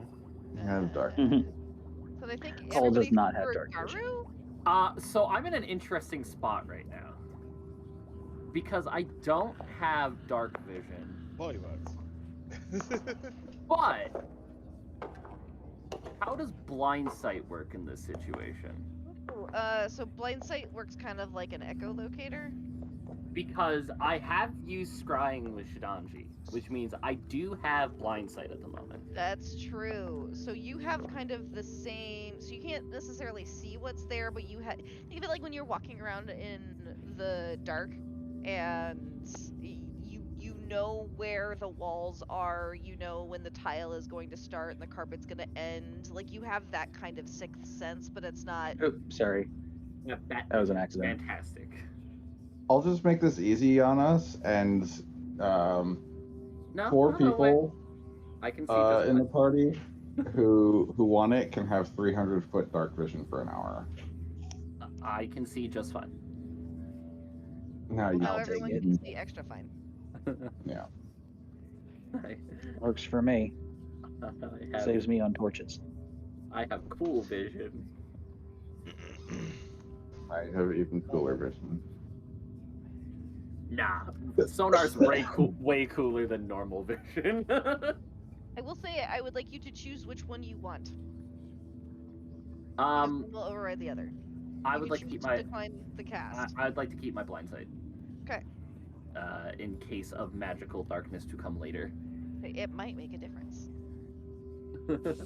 I have dark. So they think Paul does everybody not have for dark vision. Garu? So I'm in an interesting spot right now. Because I don't have dark vision. Lollybugs. But how does blind sight work in this situation? So blind sight works kind of like an echolocator. Because I have used scrying with Shidanji, which means I do have blind sight at the moment. That's true. So you have kind of the same. So you can't necessarily see what's there, but you have. Think of it like when you're walking around in the dark, and you know where the walls are. You know when the tile is going to start and the carpet's going to end. Like you have that kind of sixth sense, but it's not. Oh, sorry. Yeah, That was an accident. Fantastic. I'll just make this easy on us, and No, 4 no, people I can see just in the fine. party who want it can have 300-foot dark vision for an hour. I can see just fine. Now you Now I'll everyone take can it. see extra fine. Yeah. Works for me. I Saves me on torches. have cool vision. I have even cooler vision. Nah, sonar's way cooler than normal vision. I will say I would like you to choose which one you want. Um, One will override the other. I You would can like to choose keep my decline the cast. I'd like to keep my blind sight. Okay. In case of magical darkness to come later. It might make a difference.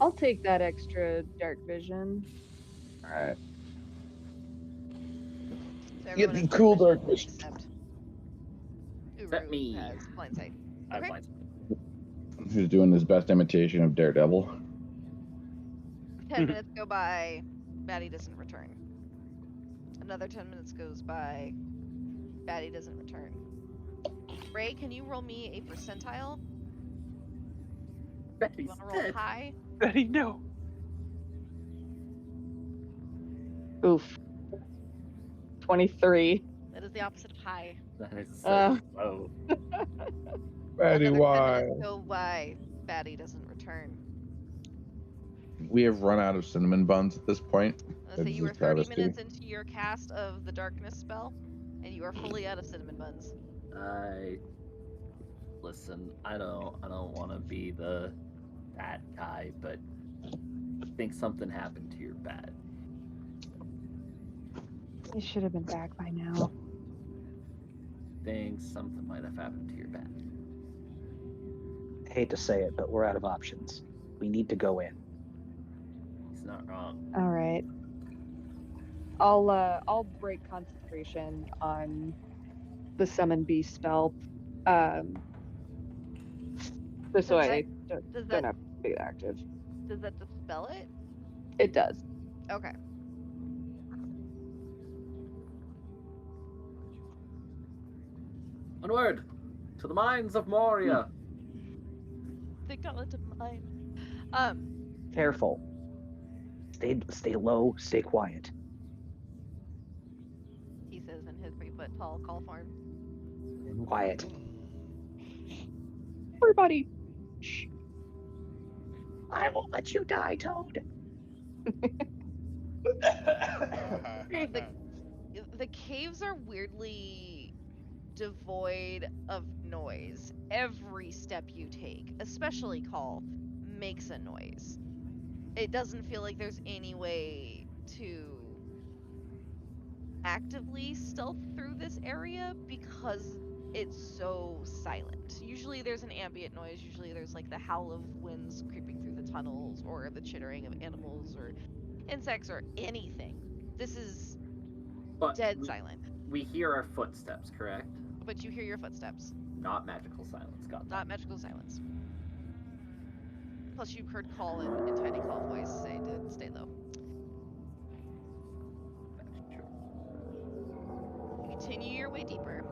I'll take that extra dark vision. All right. So Get everyone the has cool dark vision vision. except Except Uru me. has blind sight. I have Okay. blind sight. Who's doing his best imitation of Daredevil? 10 minutes go by, Batty doesn't return. Another 10 minutes goes by, Batty doesn't return. Ray, can you roll me a percentile? You Betty's want to roll dead. high? Betty, no. Oof. 23. That is the opposite of high. That is Uh. so low. Betty, Another 10 why? minutes go by, Batty doesn't return. We have run out of cinnamon buns at this point. Let's say It's you were just 30 travesty. minutes into your cast of the darkness spell, and you are fully out of cinnamon buns. Listen, I don't want to be that guy, but I think something happened to your bat. You should have been back by now. Think something might have happened to your bat. I hate to say it, but we're out of options. We need to go in. He's not wrong. All right. I'll break concentration on the summon beast spell. Just so I Does don't that have to be active. does that dispel it? It does. Okay. Onward to the mines of Moria. They got into mine. Careful. Stay low, stay quiet. He says in his 3-foot tall call form. Quiet. Everybody. Shh. I won't let you die, Toad. The caves are weirdly devoid of noise. Every step you take, especially Call, makes a noise. It doesn't feel like there's any way to actively stealth through this area because it's so silent. Usually there's an ambient noise, usually there's like the howl of winds creeping through the tunnels or the chittering of animals or insects or anything. This is But dead silent. we hear our footsteps, correct? But you hear your footsteps, Not magical silence. Got that. not magical silence. Plus you heard Call in Tiny Call voice say to stay low. That's true. You continue your way deeper.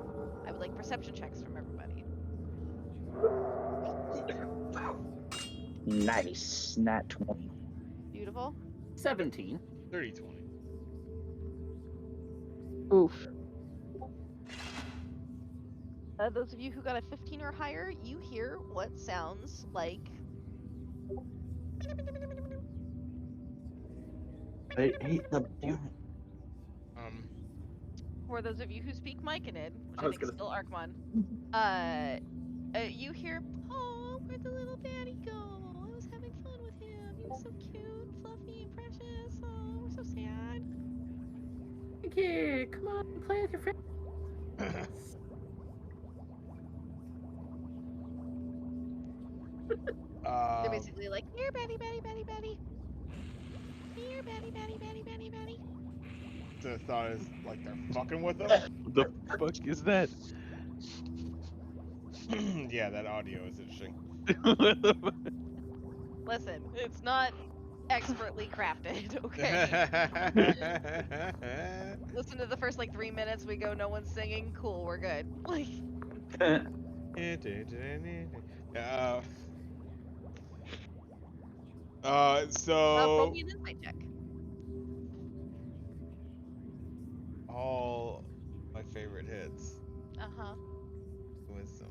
I would like perception checks from everybody. Nice. Nat 20. Beautiful. 17. 30-20. Oof. Those of you who got a 15 or higher, you hear what sounds like I hate them. Damn it. for those of you who speak Myconid, which I I was think is gonna- still Archmon, you hear, "Oh, where'd the little baddie go? I was having fun with him. He was so cute, fluffy, and precious. Oh, we're so sad." Okay, come on, play with your friends. They're basically like, "Here, Betty, Betty, Betty, Betty. Here, Betty, Betty, Betty, Betty, Betty." The thought is like they're fucking with them. What the fuck is that? Yeah, that audio is interesting. Listen, it's not expertly crafted, okay? Listen to the first like 3 minutes. We go, no one's singing. Cool, we're good. Like, roll so me an insight check. all my favorite hits. Uh-huh. Wisdom.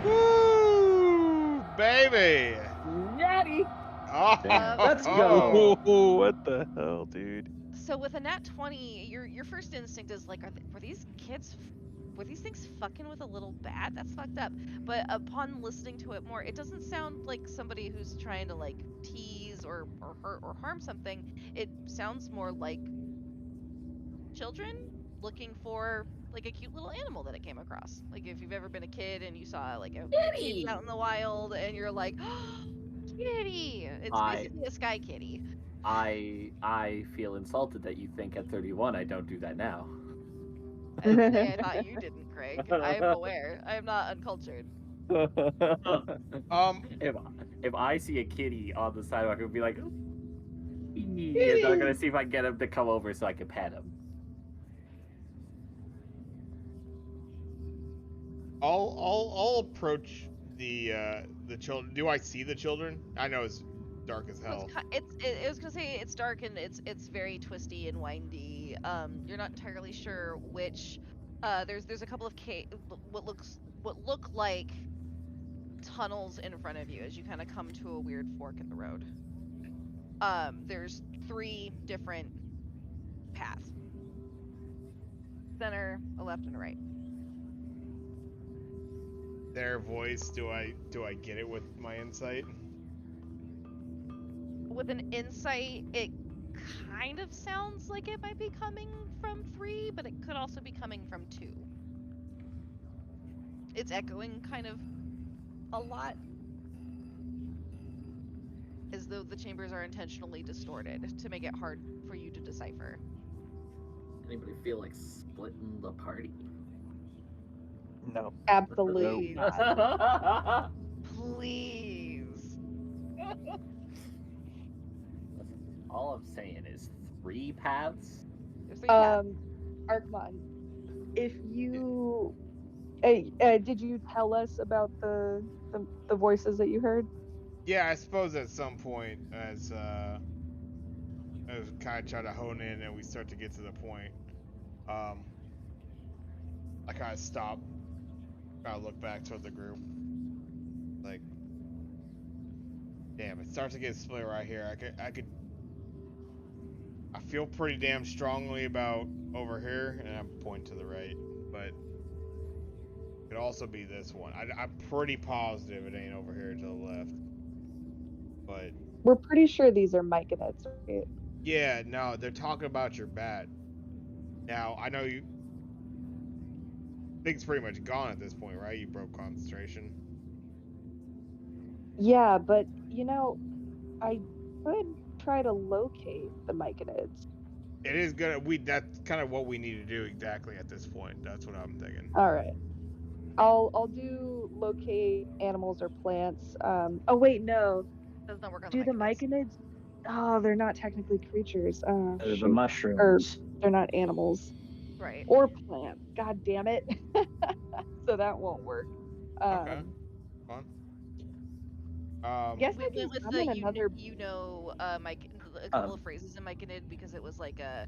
Woo, baby! Natty! Oh, Let's go. Oh, what the hell, dude? So with a nat 20, your first instinct is like, were these things fucking with a little bat? That's fucked up. But upon listening to it more, it doesn't sound like somebody who's trying to like tease or hurt or harm something. It sounds more like children looking for like a cute little animal that it came across. Like if you've ever been a kid and you saw like a kitty out in the wild and you're like, oh, kitty! It's basically a sky kitty. I feel insulted that you think at 31 I don't do that now. I didn't say I thought you didn't, Craig. I am aware. I am not uncultured. If I see a kitty on the sidewalk, I would be like, and I'm gonna see if I can get him to come over so I can pet him. I'll approach the children. Do I see the children? I know it's dark as hell. I was gonna say it's dark and it's very twisty and windy. You're not entirely sure which. There's a couple of what look like tunnels in front of you as you kind of come to a weird fork in the road. There's 3 different paths: center, a left, and a right. Their voice. Do I get it with my insight? With an insight, it kind of sounds like it might be coming from 3, but it could also be coming from 2. It's echoing kind of a lot, as though the chambers are intentionally distorted to make it hard for you to decipher. Anybody feel like splitting the party? No. Absolutely not. Please. All I'm saying is 3 paths. There's 3 paths. Archmon, if you, did you tell us about the voices that you heard? Yeah, I suppose at some point as as we kind of try to hone in and we start to get to the point, I kind of stop, kind of look back toward the group, like, damn, it starts to get split right here. I feel pretty damn strongly about over here, and I'm pointing to the right, but it could also be this one. I'm pretty positive it ain't over here to the left, but We're pretty sure these are myconids, right? yeah, no, they're talking about your bat. Now, I know you. Thing's pretty much gone at this point, right? You broke concentration. Yeah, but I could try to locate the myconids. It is good. That's kind of what we need to do exactly at this point. That's what I'm thinking. All right. I'll do locate animals or plants. Oh wait, no. Does not work on Do the myconids. myconids? Oh, they're not technically creatures. Oh, The shoot. Or mushrooms. they're not animals Right. or plants. God damn it. So that won't work. Okay. Fun. Guess We I can went with summon the another. a couple of phrases in myconid because it was like a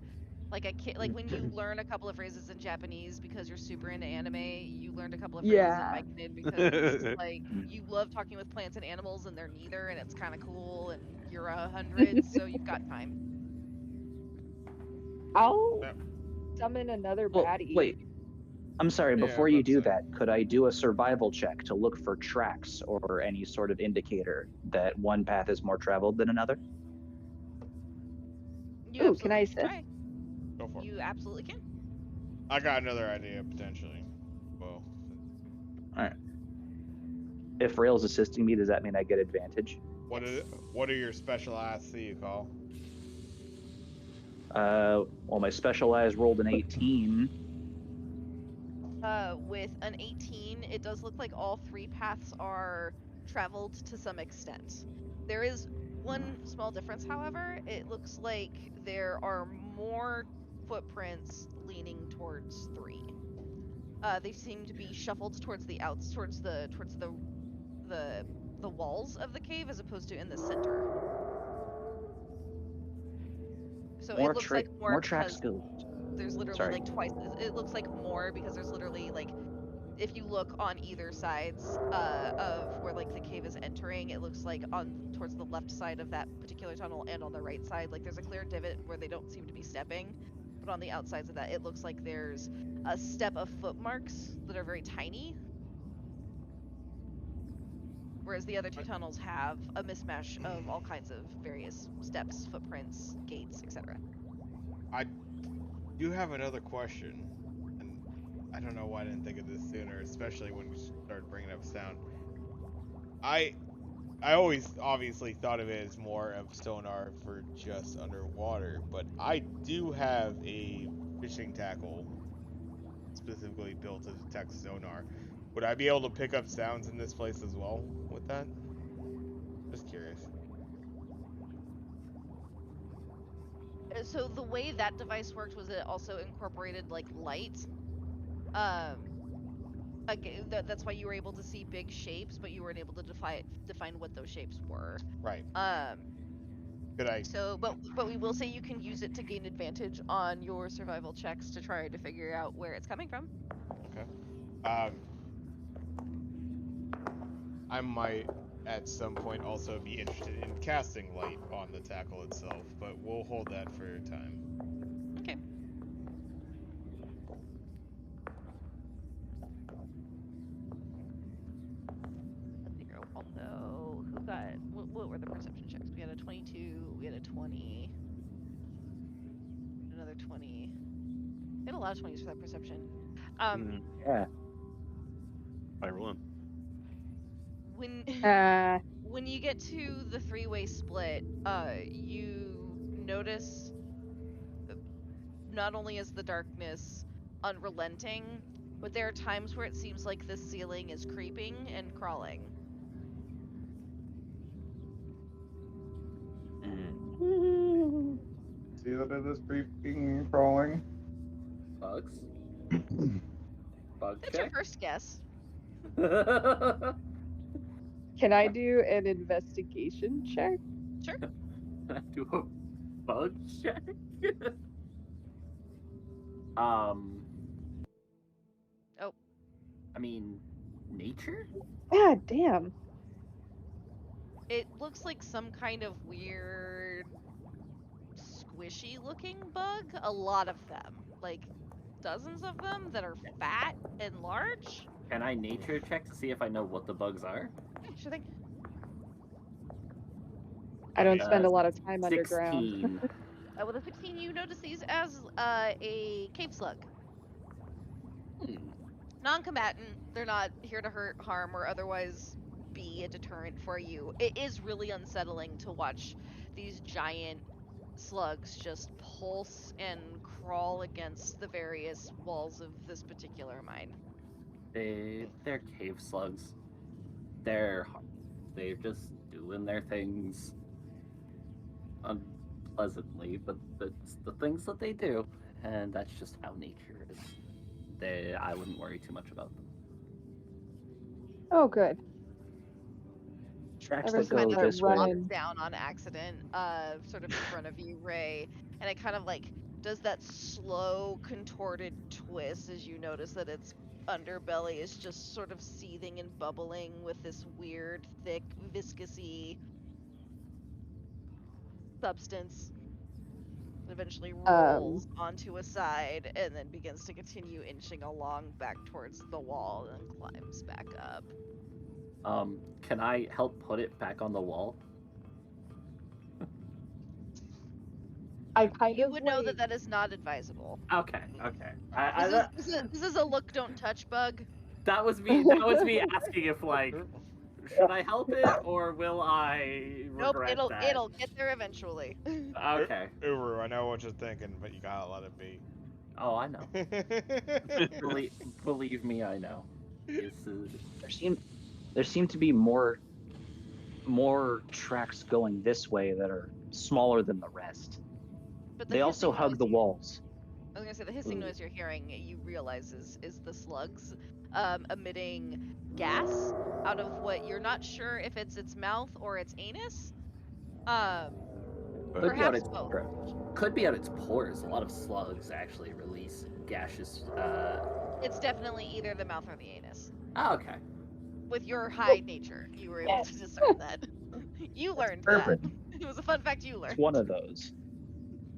kid, like when you learn a couple of phrases in Japanese because you're super into anime, you learned a couple of phrases Yeah. in myconid because like you love talking with plants and animals and they're neither, and it's kind of cool, and you're 100, so you've got time. I'll Yeah. summon another Well, baddie. wait. I'm sorry, Yeah, before you let's do say. that, could I do a survival check to look for tracks or any sort of indicator that one path is more traveled than another? You Ooh, can I absolutely assist? try. Go for it. You absolutely can. I got another idea potentially. Well, Alright. If Rail's assisting me, does that mean I get advantage? what are your special asks that you call? Well, my specialized rolled an 18. With an 18, it does look like all three paths are traveled to some extent. There is one small difference, however. It looks like there are more footprints leaning towards 3. They seem to be shuffled towards the the walls of the cave as opposed to in the center. So More it looks like more tracks because go. there's literally Sorry. like twice. It looks like more because there's literally like, if you look on either sides of where like the cave is entering, it looks like on towards the left side of that particular tunnel and on the right side, like there's a clear divot where they don't seem to be stepping, but on the outsides of that, it looks like there's a step of foot marks that are very tiny. Whereas the other two tunnels have a mismatch of all kinds of various steps, footprints, gates, etc. I do have another question, and I don't know why I didn't think of this sooner, especially when you started bringing up sound. I always obviously thought of it as more of sonar for just underwater, but I do have a fishing tackle specifically built to detect sonar. Would I be able to pick up sounds in this place as well with that? Just curious. So the way that device worked was it also incorporated like light. That's why you were able to see big shapes, but you weren't able to define what those shapes were. Right. Could I? So, but we will say you can use it to gain advantage on your survival checks to try to figure out where it's coming from. Okay. I might at some point also be interested in casting light on the tackle itself, but we'll hold that for your time. Okay. Let's figure out also who got what were the perception checks? We had a 22, we had a 20, another 20. We had a lot of 20s for that perception. Yeah. Hi, Rollen. When you get to the three-way split, you notice not only is the darkness unrelenting, but there are times where it seems like the ceiling is creeping and crawling. See that it is creeping and crawling. Bugs? Bug That's your check? first guess. Can I do an investigation check? Sure. Do a bug check. Oh. I mean, nature? God damn. It looks like some kind of weird, squishy looking bug. A lot of them. Like, dozens of them that are fat and large. Can I nature check to see if I know what the bugs are? Yeah, sure thing. I don't spend a lot of time underground. 16. With a 16, you notice these as a cave slug. Non-combatant. They're not here to hurt, harm, or otherwise be a deterrent for you. It is really unsettling to watch these giant slugs just pulse and crawl against the various walls of this particular mine. They're cave slugs. They're just doing their things unpleasantly, but that's the things that they do, and that's just how nature is. I wouldn't worry too much about them. Oh, good. Tracks Ever that go since this that way. running- Drops down on accident, sort of in front of you, Ray, and it kind of like does that slow, contorted twist as you notice that its underbelly is just sort of seething and bubbling with this weird, thick, viscousy substance. It eventually rolls onto a side and then begins to continue inching along back towards the wall and climbs back up. Can I help put it back on the wall? I kind You of would like... know that that is not advisable. Okay. This is a look, don't touch bug. That was me. That was me asking if like, should I help it or will I regret Nope, that? it'll get there eventually. Okay. Uru, I know what you're thinking, but you gotta let it be. Oh, I know. Believe me, I know. There seem to be more tracks going this way that are smaller than the rest. But They also hissing hug noise the you- walls. I was gonna say the hissing noise you're hearing, you realize is the slugs emitting gas out of what you're not sure if it's its mouth or its anus. Could be out Perhaps its both. could be out its pores. A lot of slugs actually release gaseous. It's definitely either the mouth or the anus. Oh, okay. With your high nature, you were able to discern that. You learned Perfect. that. It was a fun fact you learned. It's one of those.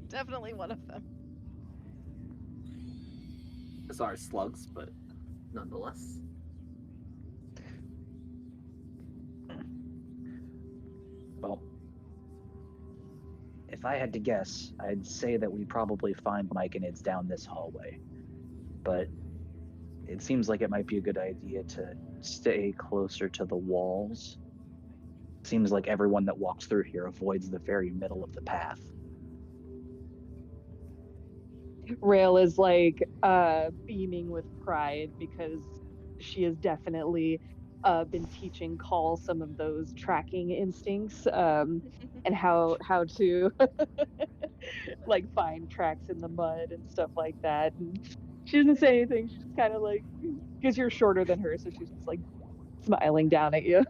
Definitely one of them. Bizarre slugs, but nonetheless. Well, if I had to guess, I'd say that we probably find Myconids down this hallway. But it seems like it might be a good idea to stay closer to the walls. Seems like everyone that walks through here avoids the very middle of the path. Rail is like beaming with pride because she has definitely been teaching Call some of those tracking instincts and how to like find tracks in the mud and stuff like that. And she doesn't say anything. She just kind of like, because you're shorter than her, so she's just like smiling down at you.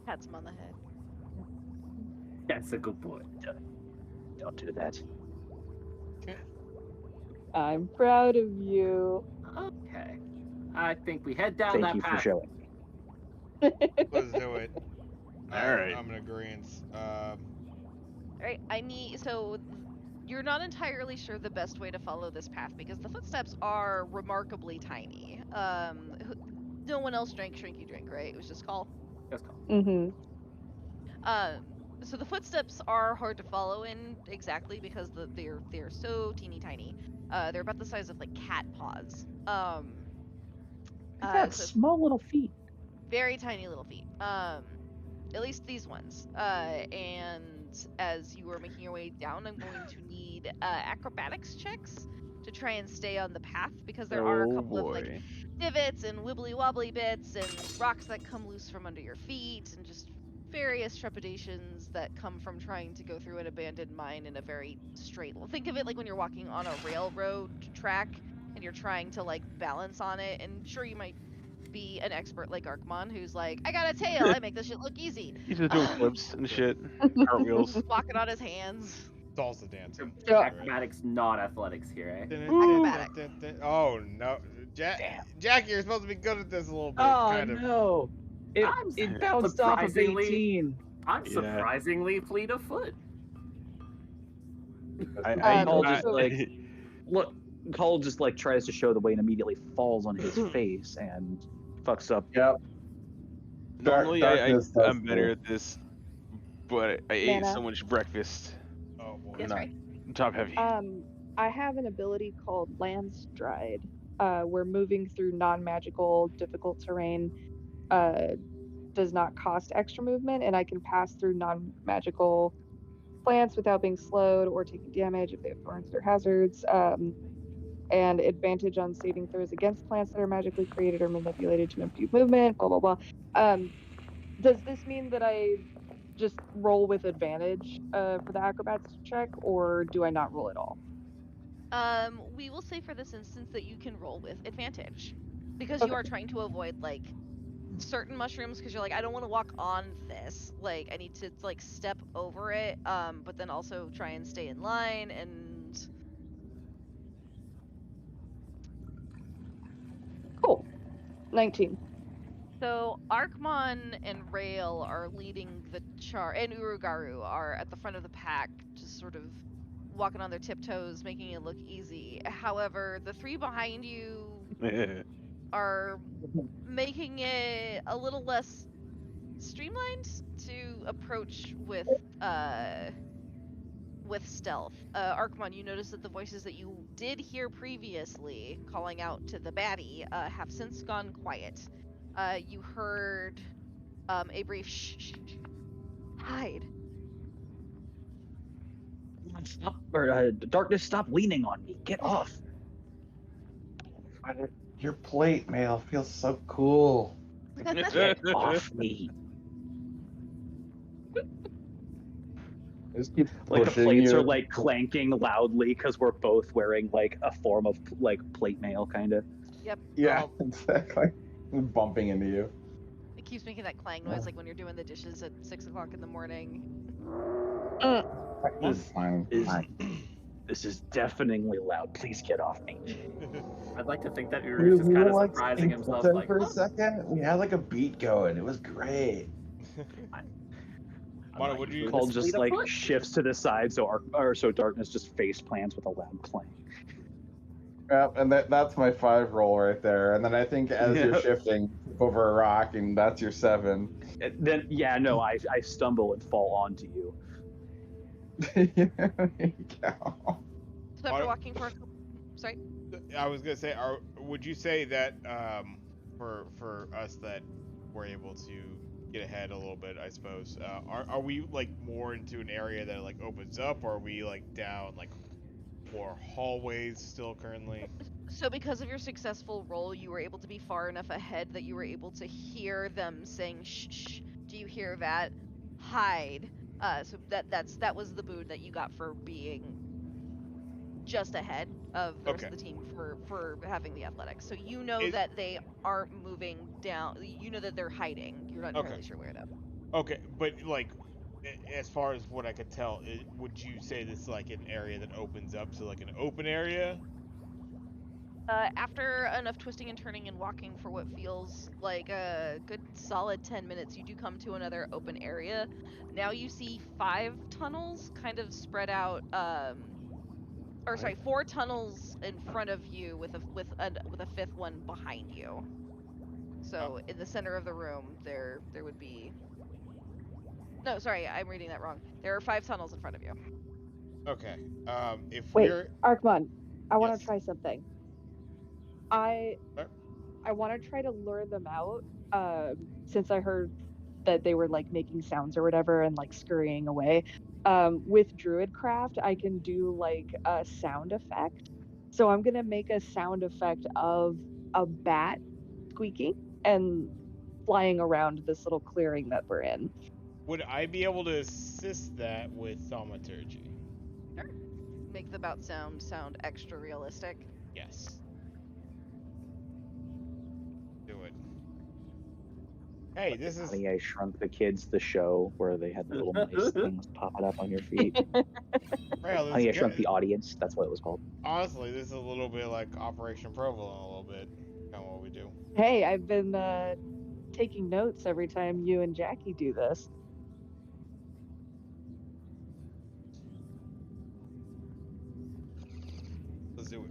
Pats him on the head. That's a good boy. Don't do that. I'm proud of you. Okay. I think we head down Thank that you for path. showing. Let's do it. Alright. I'm in agreement. Alright, so you're not entirely sure the best way to follow this path because the footsteps are remarkably tiny. No one else drank Shrinky Drink, right? It was just Call. Just call. Mm-hmm. So the footsteps are hard to follow in exactly because they're so teeny tiny. They're about the size of like cat paws. That's So small little feet. very tiny little feet. At least these ones. And as you are making your way down, I'm going to need acrobatics checks to try and stay on the path because there are a couple of like divots and wibbly wobbly bits and rocks that come loose from under your feet and just various trepidations that come from trying to go through an abandoned mine in a very straight. Think of it like when you're walking on a railroad track and you're trying to like balance on it. And sure, you might be an expert like Arkmon who's like, I got a tail, I make this shit look easy. He's just doing flips and shit. Cartwheels. Walking on his hands. Salsa dancing. So- Acrobatics, not athletics here, eh? Acrobatic. Oh no, Damn. Jackie, you're supposed to be good at this a little bit. Oh kind of. no! It I'm bounced off of surprisingly- 18. I'm Yeah. surprisingly fleet of foot. Cole I- just like look. Cole just like tries to show the way and immediately falls on his face and fucks up. Yep. Normally, Darkness does I'm better too. at this, but I ate Mana. so much breakfast. Oh boy. That's I'm right. top heavy. I have an ability called Landstride. Where moving through non-magical, difficult terrain does not cost extra movement, and I can pass through non-magical plants without being slowed or taking damage if they have thorns or hazards. And advantage on saving throws against plants that are magically created or manipulated to impede movement. Blah blah blah. Does this mean that I just roll with advantage for the acrobats check, or do I not roll at all? We will say for this instance that you can roll with advantage because you Okay. are trying to avoid like certain mushrooms because you're like I don't want to walk on this, like I need to like step over it, but then also try and stay in line. And Cool. 19. so Arkmon and Rail are leading the and Urugaru are at the front of the pack, just sort of walking on their tiptoes, making it look easy. However, the three behind you are making it a little less streamlined to approach with stealth. Arkmon, you notice that the voices that you did hear previously calling out to the baddie have since gone quiet. You heard a brief shh, shh, shh. Hide. Stop, darkness, stop leaning on me. Get off. Your plate mail feels so cool. Get off me. Just keep Like the pushing plates you. are like clanking loudly because we're both wearing like a form of like plate mail, kind of. Yeah, exactly. Bumping into you. It keeps making that clang noise like when you're doing the dishes at 6 o'clock in the morning. That's fine. This is deafeningly loud. Please get off me. I'd like to think that Uru's just kind of like, surprising himself, Simpleton like, for a "Oh, second. We had like a beat going. It was great. I'm Mono, not would you- usually Cole this just fleet of like foot." shifts to the side so darkness just face plants with a loud clang. Yep, and that's my 5 roll right there. And then I think as you're shifting over a rock, and that's your 7. Then I stumble and fall onto you. There you go. So after walking for sorry. I was gonna say, would you say that for us that we're able to get ahead a little bit, I suppose, are we like more into an area that like opens up, or are we like down like more hallways still currently? So because of your successful roll, you were able to be far enough ahead that you were able to hear them saying shh, shh. Do you hear that? Hide. So that was the boon that you got for being just ahead of the rest of the team for having the athletics. So you know that they aren't moving down. You know that they're hiding. You're not entirely sure where though. Okay, but like as far as what I could tell, would you say this is like an area that opens up, so like an open area? After enough twisting and turning and walking for what feels like a good solid 10 minutes, you do come to another open area. Now you see 5 tunnels kind of spread out, or sorry, 4 tunnels in front of you with a 5th one behind you. So in the center of the room, there would be. No, sorry, I'm reading that wrong. There are 5 tunnels in front of you. Okay. If Wait, we're Arkmon, I want Yes. to try something. I Sure. want to try to lure them out, since I heard that they were like making sounds or whatever and like scurrying away. With Druidcraft, I can do like a sound effect. So I'm gonna make a sound effect of a bat squeaking and flying around this little clearing that we're in. would I be able to assist that with thaumaturgy? Make the bout sound extra realistic. Yes. Do it. Hey, this is Honey, I Shrunk the Kids, the show where they had the little mice things popping up on your feet. Well, Honey, I this Shrunk g- the Audience. That's what it was called. honestly, this is a little bit like Operation Provolone, a little bit. Kind of what we do. Hey, I've been taking notes every time you and Jackie do this. Let's do it.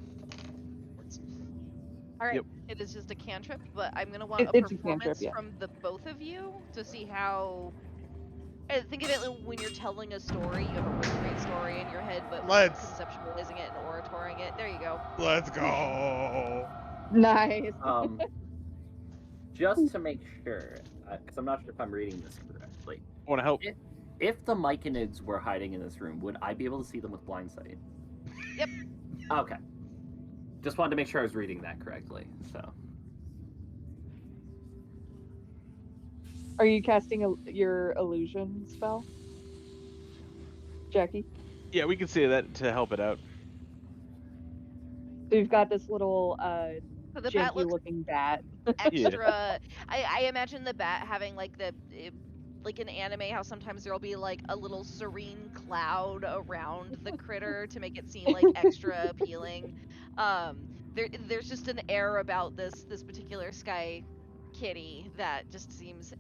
All right. Yep. It is just a cantrip, but I'm gonna want a It's a cantrip, performance yeah. from the both of you to see how. Think of it like when you're telling a story. You have a really great story in your head, but Let's- conceptualizing it and oratoring it. There you go. Let's go. Nice. Just to make sure, because I'm not sure if I'm reading this correctly. Want to help? If the Myconids were hiding in this room, would I be able to see them with blind sight? Yep. Okay. Just wanted to make sure I was reading that correctly. So. Are you casting your illusion spell, Jackie? Yeah, we can say that to help it out. So you've got this little So the bat looks janky-looking bat. extra. I imagine the bat having like like in anime, how sometimes there'll be like a little serene cloud around the critter to make it seem like extra appealing. There's just an air about this particular sky kitty that just seems.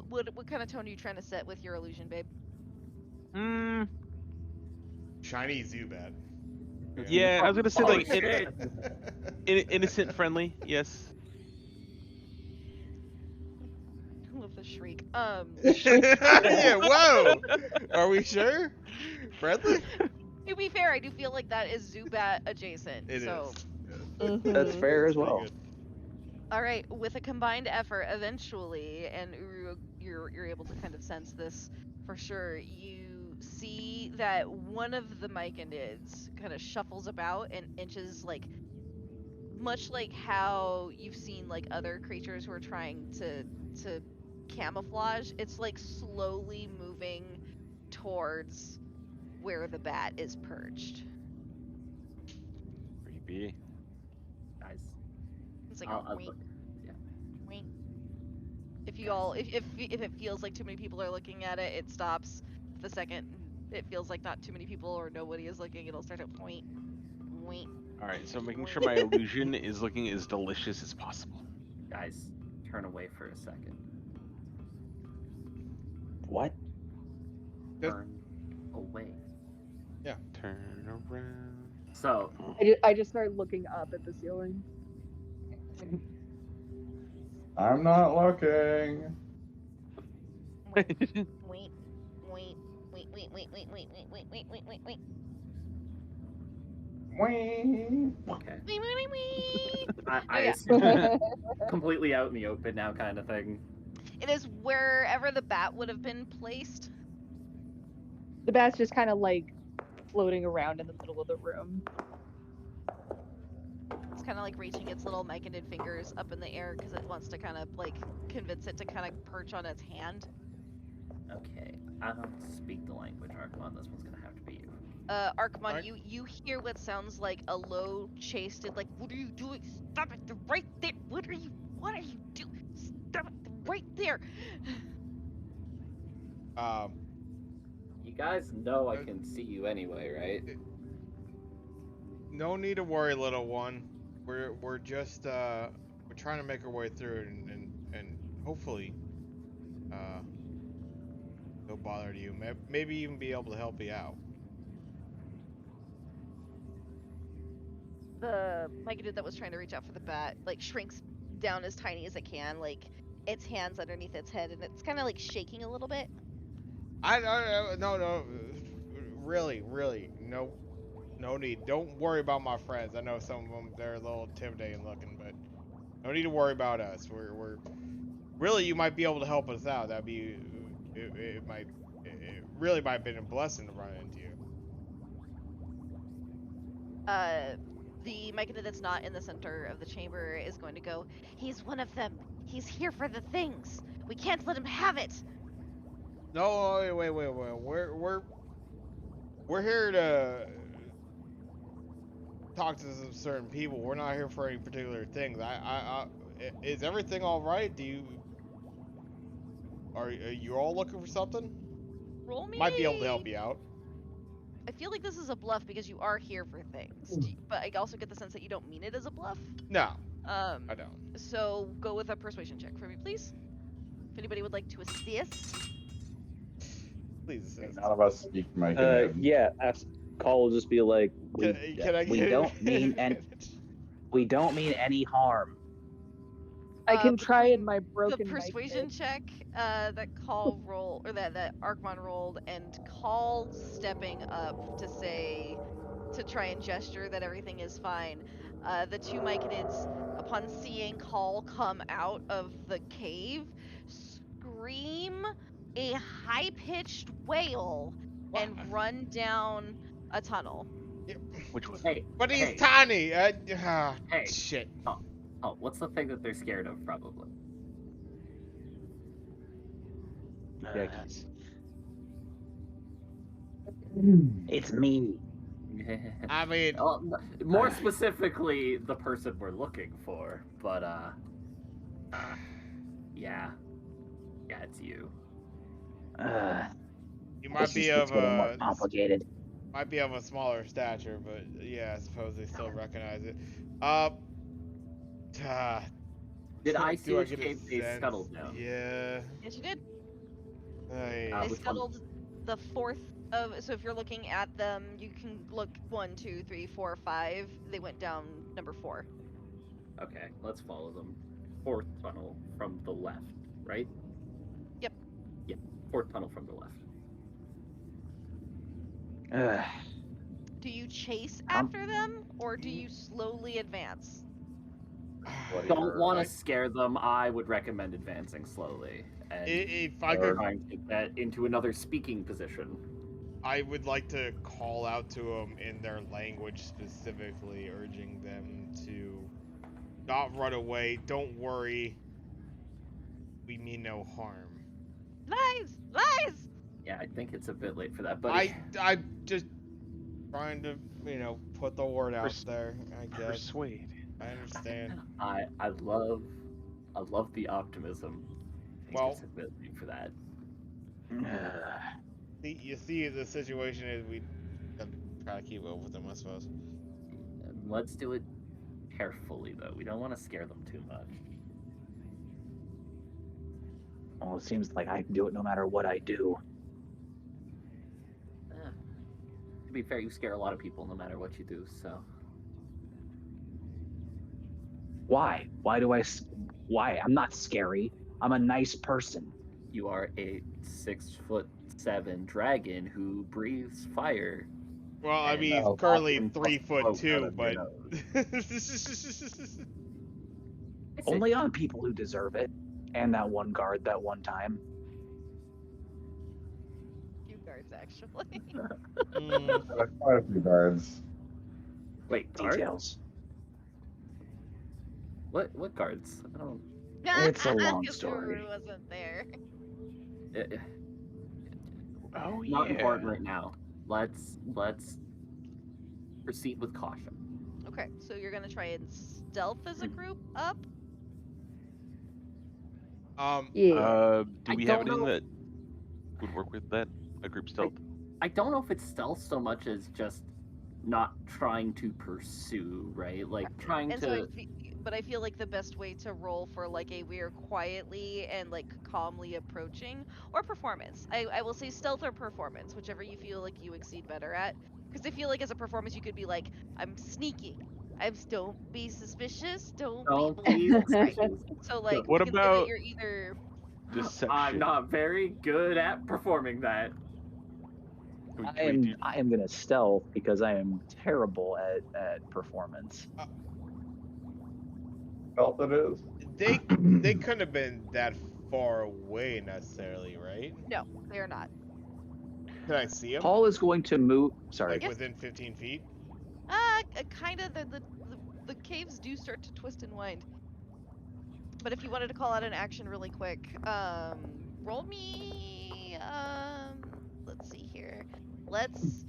What kind of tone are you trying to set with your illusion, babe? Shiny Zubat. Yeah, I was gonna say Oh, like shit. innocent, friendly. Yes. I love the shriek. Yeah, whoa. Are we sure? Friendly? To be fair, I do feel like that is Zubat adjacent. It is. so. That's Mhm. fair as Pretty well. good. All right, with a combined effort, eventually, and you're able to kind of sense this for sure. You see that one of the Myconids kind of shuffles about and inches, like much like how you've seen like other creatures who are trying to camouflage. It's like slowly moving towards where the bat is perched. Creepy. Guys. It's like I'll a wink, look. Yeah. wink. If you all, if it feels like too many people are looking at it, it stops. The second it feels like not too many people or nobody is looking, it'll start to point, wink. All right, so making sure my illusion is looking as delicious as possible. Guys, turn away for a second. What? Just- Turn away. Turn around. So, I just started looking up at the ceiling. I'm not looking. Wink, wink, wink, wink, wink, wink, wink, wink, wink, wink, wink, wink, wink, wink. Wee. okay. Wink, wink, wink. I yeah. assume completely out in the open now kind of thing. It is wherever the bat would have been placed. The bat's just kind of like floating around in the middle of the room. It's kind of like reaching its little Myconid fingers up in the air because it wants to kind of like convince it to kind of perch on its hand. Okay. I don't speak the language, Archimon. This one's gonna have to be you. Archimon, Alright. you hear what sounds like a low, chastened, like, "What are you doing? Stop it! They're right there! What are you doing? Stop it! They're right there!" You guys know I can see you anyway, right? No need to worry, little one. We're just we're trying to make our way through and hopefully no bother to you. Maybe even be able to help you out. The Myconid that was trying to reach out for the bat, like, shrinks down as tiny as it can, like, its hands underneath its head, and it's kind of like shaking a little bit. No, really, no need. Don't worry about my friends. I know some of them, they're a little intimidating looking, but no need to worry about us. We're really, you might be able to help us out. That'd be, it really might have been a blessing to run into you. The Myconid that's not in the center of the chamber is going to go, "He's one of them. He's here for the things. We can't let him have it." No, wait. We're here to talk to some certain people. We're not here for any particular things. Is everything all right? Are you all looking for something? Roll me. Might be able to help you out. I feel like this is a bluff because you are here for things, but I also get the sense that you don't mean it as a bluff. No, I don't. So go with a persuasion check for me, please. If anybody would like to assist. Please assist. None of us speak Myconid. Yeah, Call will just be like, Can I we get don't mean advantage? we don't mean any harm. I can try in Between my the broken persuasion check that Call roll or that Arkmon rolled, and Call stepping up to try and gesture that everything is fine. The two Myconids, upon seeing Call come out of the cave, scream a high-pitched wail and run down a tunnel. Which one? Hey, But he's hey, tiny. hey. Shit. Oh, what's the thing that they're scared of? Probably. Jackies. It's me. I mean, More specifically, the person we're looking for. But yeah, it's you. you might This be just of keeps getting more a complicated. smaller stature, but yeah, I suppose they still recognize it. Did I do see I which get a cave they sense? scuttled down? Yeah. Yes, you did. Hey. They Which one? scuttled the fourth of. So if you're looking at them, you can look 1, 2, 3, 4, 5. They went down number 4. Okay, let's follow them. Fourth tunnel from the left, right? Yep. Yeah, fourth tunnel from the left. Do you chase after them, or do you slowly advance? Don't want I- to scare them. I would recommend advancing slowly and If I could, trying to get into another speaking position. I would like to call out to them in their language specifically, urging them to not run away. Don't worry. We mean no harm. Lies! Lies! Yeah, I think it's a bit late for that, but I'm just trying to, put the word out there, I guess. Persuade. I understand. I love the optimism. I think it's a bit late for that. You see, the situation is we try to keep up with them, I suppose. Let's do it carefully, though. We don't want to scare them too much. Well, it seems like I can do it no matter what I do. To be fair, you scare a lot of people no matter what you do, so. Why? Why? I'm not scary. I'm a nice person. You are a 6'7" dragon who breathes fire. Well, I And, mean, well, currently often 3'2", but Only on people who deserve it. And that one guard that one time. Few guards, actually. Quite a few guards. Wait, guards? Details. What guards? I don't. It's a long 'Cause story. Uru wasn't there. Oh yeah. Not important right now. Let's proceed with caution. Okay, so you're gonna try and stealth as a group up? Yeah. Do I we have don't anything know. that would work with that? A group stealth? I don't know if it's stealth so much as just not trying to pursue, right? Like trying And to. so but I feel like the best way to roll for like a we're quietly and like calmly approaching, or performance. I will say stealth or performance, whichever you feel like you exceed better at. Because I feel like as a performance you could be like, I'm sneaking. Don't be suspicious. Don't be right. So like What we can say about- that you're either Deception. I'm not very good at performing that. I am gonna stealth because I am terrible at performance. Felt it is. they couldn't have been that far away necessarily, right? no, they're not. Can I see them? Paul is going to move. Sorry. Like within 15 feet? Kind of the caves do start to twist and wind. But if you wanted to call out an action really quick, roll me, let's see here. Let's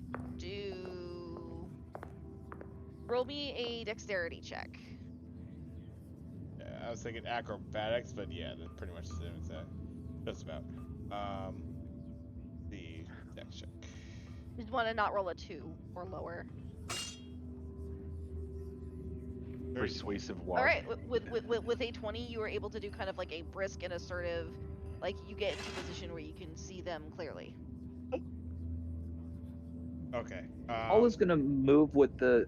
roll me a dexterity check. Yeah, I was thinking acrobatics, but yeah, that's pretty much the same exact. Just about. The dex check. You'd want to not roll a 2 or lower. Persuasive walk. All right, with a 20, you were able to do kind of like a brisk and assertive, like you get into a position where you can see them clearly. Okay. Paul is gonna move with the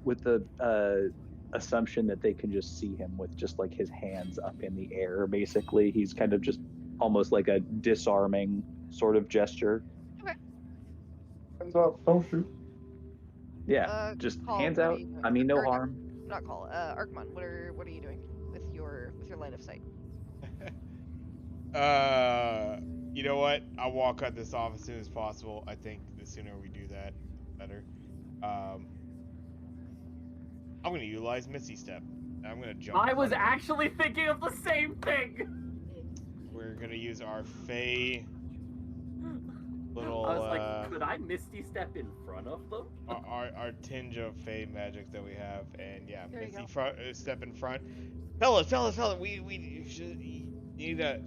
assumption that they can just see him with just like his hands up in the air. Basically, he's kind of just almost like a disarming sort of gesture. Hands up, don't shoot. Yeah, just Call, hands what are out. you doing? I mean, no Or harm. Not call. Archmon, what are you doing with your line of sight? You know what? I'll walk out this off as soon as possible. I think the sooner we do that, the better. I'm gonna utilize Misty Step. I'm gonna jump. I in was front of him. actually thinking of the same thing. We're gonna use our Fey little. I was like, could I Misty Step in front of them? Our tinge of Fey magic that we have, and yeah, There you Misty step in front. Fellas, we should, you need to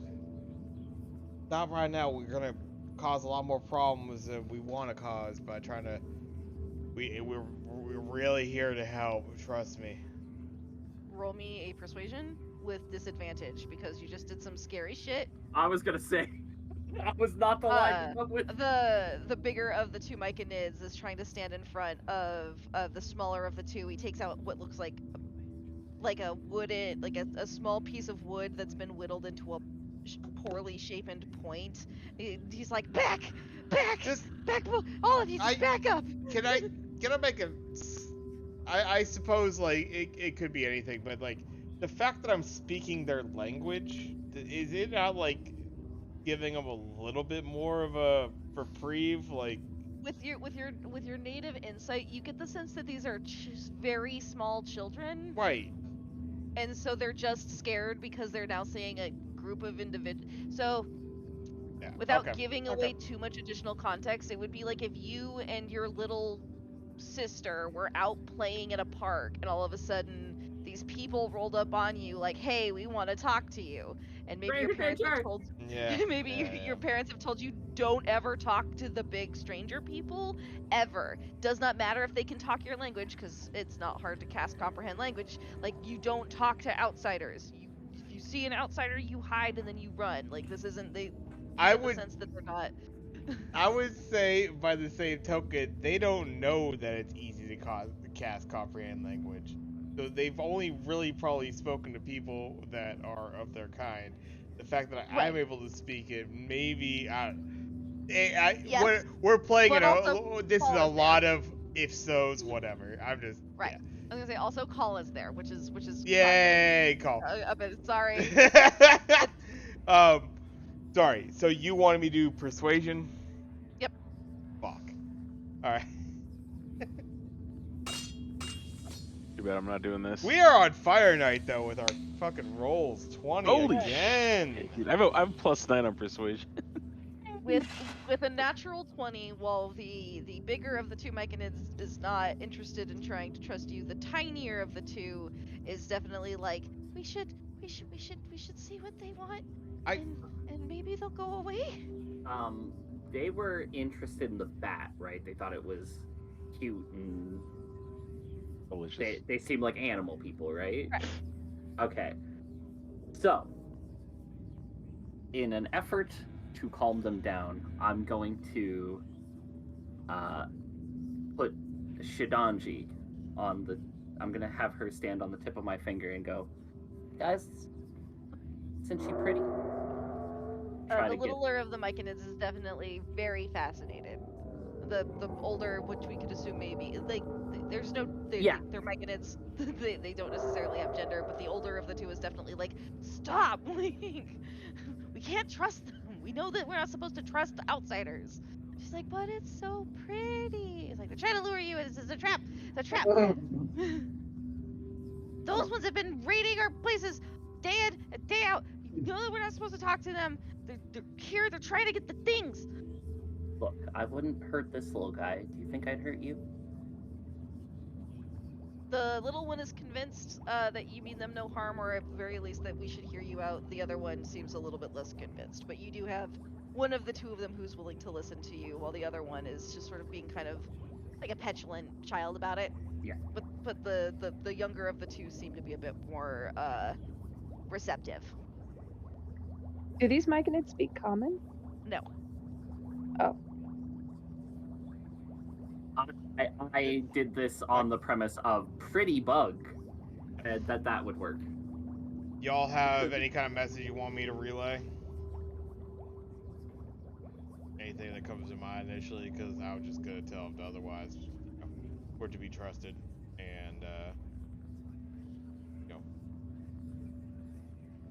stop right now. We're gonna cause a lot more problems than we want to cause by trying to. We're really here to help. Trust me. Roll me a persuasion with disadvantage because you just did some scary shit. I was gonna say, that was not the line to come with. The bigger of the two Myconids is trying to stand in front of the smaller of the two. He takes out what looks like a wooden, like a small piece of wood that's been whittled into a poorly shapen point. He's like, back, all of you, just back up. Can I make a? I suppose like it could be anything, but like the fact that I'm speaking their language, is it not like giving them a little bit more of a reprieve? Like with your native insight, you get the sense that these are very small children, right? And so they're just scared because they're now seeing a group of individuals. So, yeah, without giving away too much additional context, it would be like if you and your little sister were out playing at a park, and all of a sudden these people rolled up on you like, "Hey, we want to talk to you," and maybe your parents have told, your parents have told you don't ever talk to the big stranger people ever. Does not matter if they can talk your language, because it's not hard to cast comprehend language. Like, you don't talk to outsiders. If you see an outsider, you hide and then you run. Like, this isn't the sense that they're not. I would say, by the same token, they don't know that it's easy to cast comprehend language. So they've only really probably spoken to people that are of their kind. The fact that I'm able to speak it, maybe yes, we're playing it. This is a lot there. of if so's, whatever. I'm just right. Yeah. I was gonna say also call is there, which is yay call. Sorry. Sorry. So you wanted me to do persuasion? Yep. Fuck. All right. Too bad I'm not doing this. We are on fire night though with our fucking rolls. 20 Holy again. Dude, I'm +9 on persuasion. With a natural 20, while the bigger of the two Myconids is not interested in trying to trust you, the tinier of the two is definitely like, we should see what they want, and maybe they'll go away. They were interested in the bat, right? They thought it was cute and delicious. They seem like animal people, right? Right. Okay. So, in an effort to calm them down, I'm going to put Shidanji on the. I'm gonna have her stand on the tip of my finger and go, guys, isn't she pretty? The littler of the Myconids is definitely very fascinated. The older, which we could assume maybe, like, there's no, they're Myconids. they don't necessarily have gender, but the older of the two is definitely like, stop, we can't trust them. We know that we're not supposed to trust the outsiders. She's like, but it's so pretty. It's like, they're trying to lure you. It's a trap. It's a trap. Those ones have been raiding our places day in and day out. You know that we're not supposed to talk to them. They're here. They're trying to get the things. Look, I wouldn't hurt this little guy. Do you think I'd hurt you? The little one is convinced that you mean them no harm, or at the very least that we should hear you out. The other one seems a little bit less convinced, but you do have one of the two of them who's willing to listen to you, while the other one is just sort of being kind of like a petulant child about it. Yeah. But the younger of the two seem to be a bit more receptive. Do these Myconids speak common? No. Oh. I did this on the premise of pretty bug, and that would work. Y'all have any kind of message you want me to relay? Anything that comes to mind initially, because I was just gonna tell them otherwise, we're to be trusted, and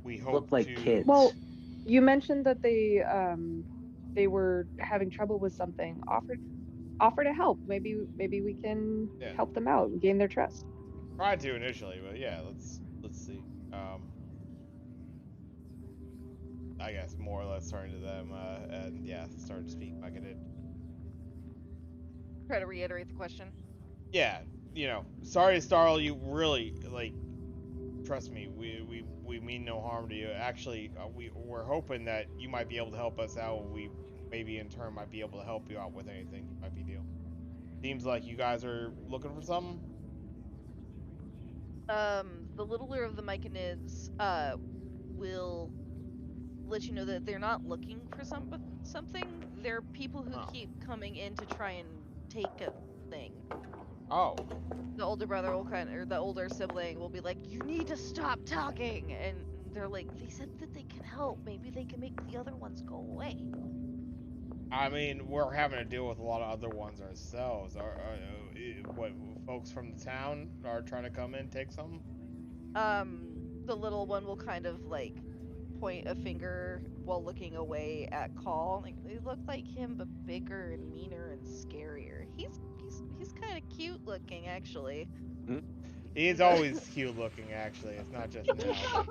we hope Look like to. kids. Well, you mentioned that they were having trouble with something. Offer to help. Maybe we can help them out and gain their trust. Tried to initially, but yeah, let's see. I guess more or less turning to them, and yeah, start to speak like I did. Try to reiterate the question. Yeah, sorry to startle you. Really, like, trust me, we mean no harm to you. Actually, we're hoping that you might be able to help us out. We maybe in turn might be able to help you out with anything you might be dealing. Seems like you guys are looking for something. The littler of the Myconids will let you know that they're not looking for something. They're people who keep coming in to try and take a thing. Oh. The older brother will or the older sibling will be like, "You need to stop talking," and they're like, "They said that they can help. Maybe they can make the other ones go away." I mean, we're having to deal with a lot of other ones ourselves. What folks from the town are trying to come in, take something? The little one will kind of like point a finger while looking away at Call. Like, they look like him, but bigger and meaner and scarier. He's kind of cute looking, actually. He's always cute looking, actually. It's not just now.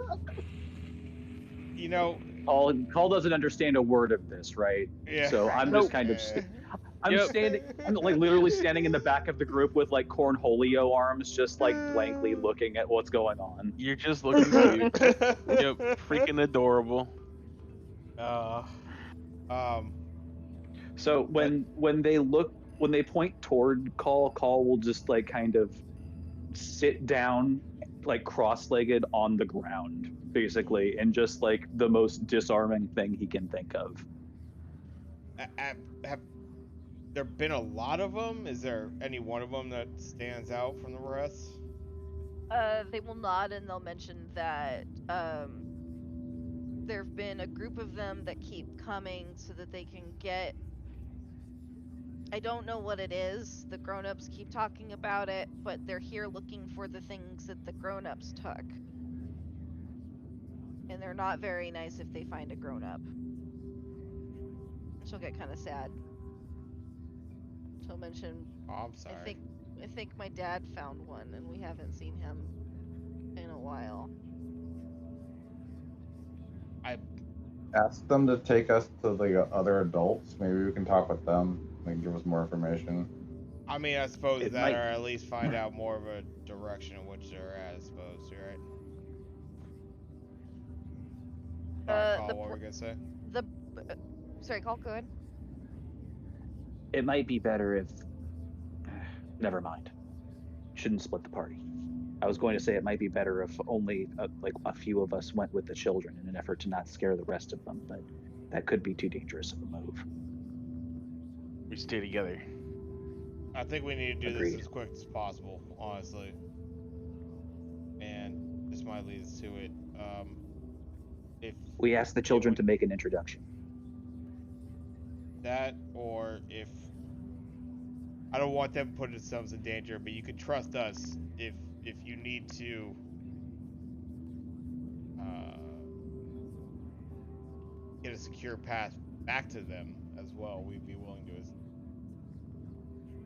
Call doesn't understand a word of this, right? Yeah. So I'm just kind of standing. I'm like literally standing in the back of the group with like cornholio arms, just like blankly looking at what's going on. You're just looking cute. Yep, freaking adorable. So when they point toward Call will just like kind of sit down, like cross-legged on the ground, basically, and just like the most disarming thing he can think of. Have there been a lot of them? Is there any one of them that stands out from the rest? They will nod and they'll mention that there've been a group of them that keep coming so that they can get. I don't know what it is. The grown-ups keep talking about it, but they're here looking for the things that the grown-ups took. And they're not very nice if they find a grown-up. She'll get kind of sad. She'll mention, Oh, I'm sorry. I think my dad found one and we haven't seen him in a while. I asked them to take us to the other adults. Maybe we can talk with them and give us more information. I mean, I suppose that, or at least find out more of a direction in which they're at, I suppose, right? Call, what were we gonna say? Sorry, Call, go ahead. It might be better if... Never mind. Shouldn't split the party. I was going to say it might be better if only like a few of us went with the children in an effort to not scare the rest of them, but that could be too dangerous of a move. We stay together. I think we need to do Agreed. this as quick as possible, honestly. And this might lead us to it. If we ask the children to make an introduction. That, or if I don't want them putting themselves in danger, but you can trust us if you need to get a secure path back to them as well. We'd be willing to.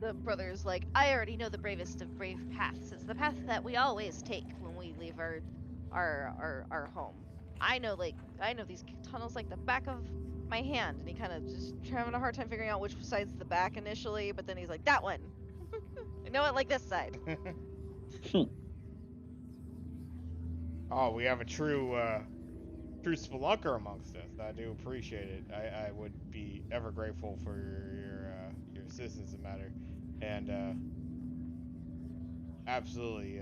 The brother's like, "I already know the bravest of brave paths. It's the path that we always take when we leave our home. I know these tunnels like the back of my hand." And he kind of just having a hard time figuring out which side's the back initially, but then he's like, "That one. I know it like this side." Oh, we have a true true spelunker amongst us. I do appreciate it. I would be ever grateful for your assistance in the matter, and absolutely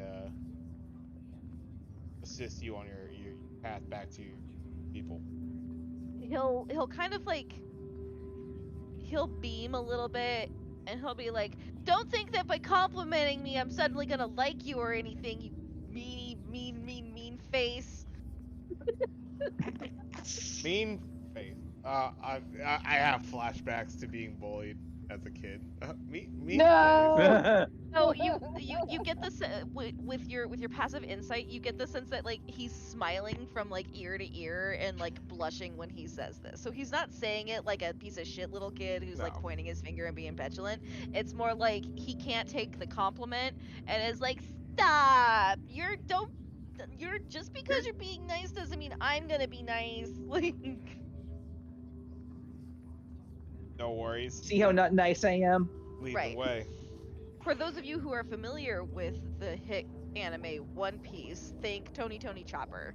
assist you on your path back to your people. He'll kind of like he'll beam a little bit and he'll be like, "Don't think that by complimenting me I'm suddenly gonna like you or anything, you mean face." Mean face. I have flashbacks to being bullied as a kid. Mean No. So you get this with your passive insight, you get the sense that like he's smiling from like ear to ear and like blushing when he says this. So he's not saying it like a piece of shit little kid who's like No. pointing his finger and being petulant. It's more like he can't take the compliment and is like, "Stop! You're just because you're being nice doesn't mean I'm gonna be nice." Like, No worries. See how not nice I am? Lead Right. the way. for those of you who are familiar with the hit anime One Piece, think Tony Chopper.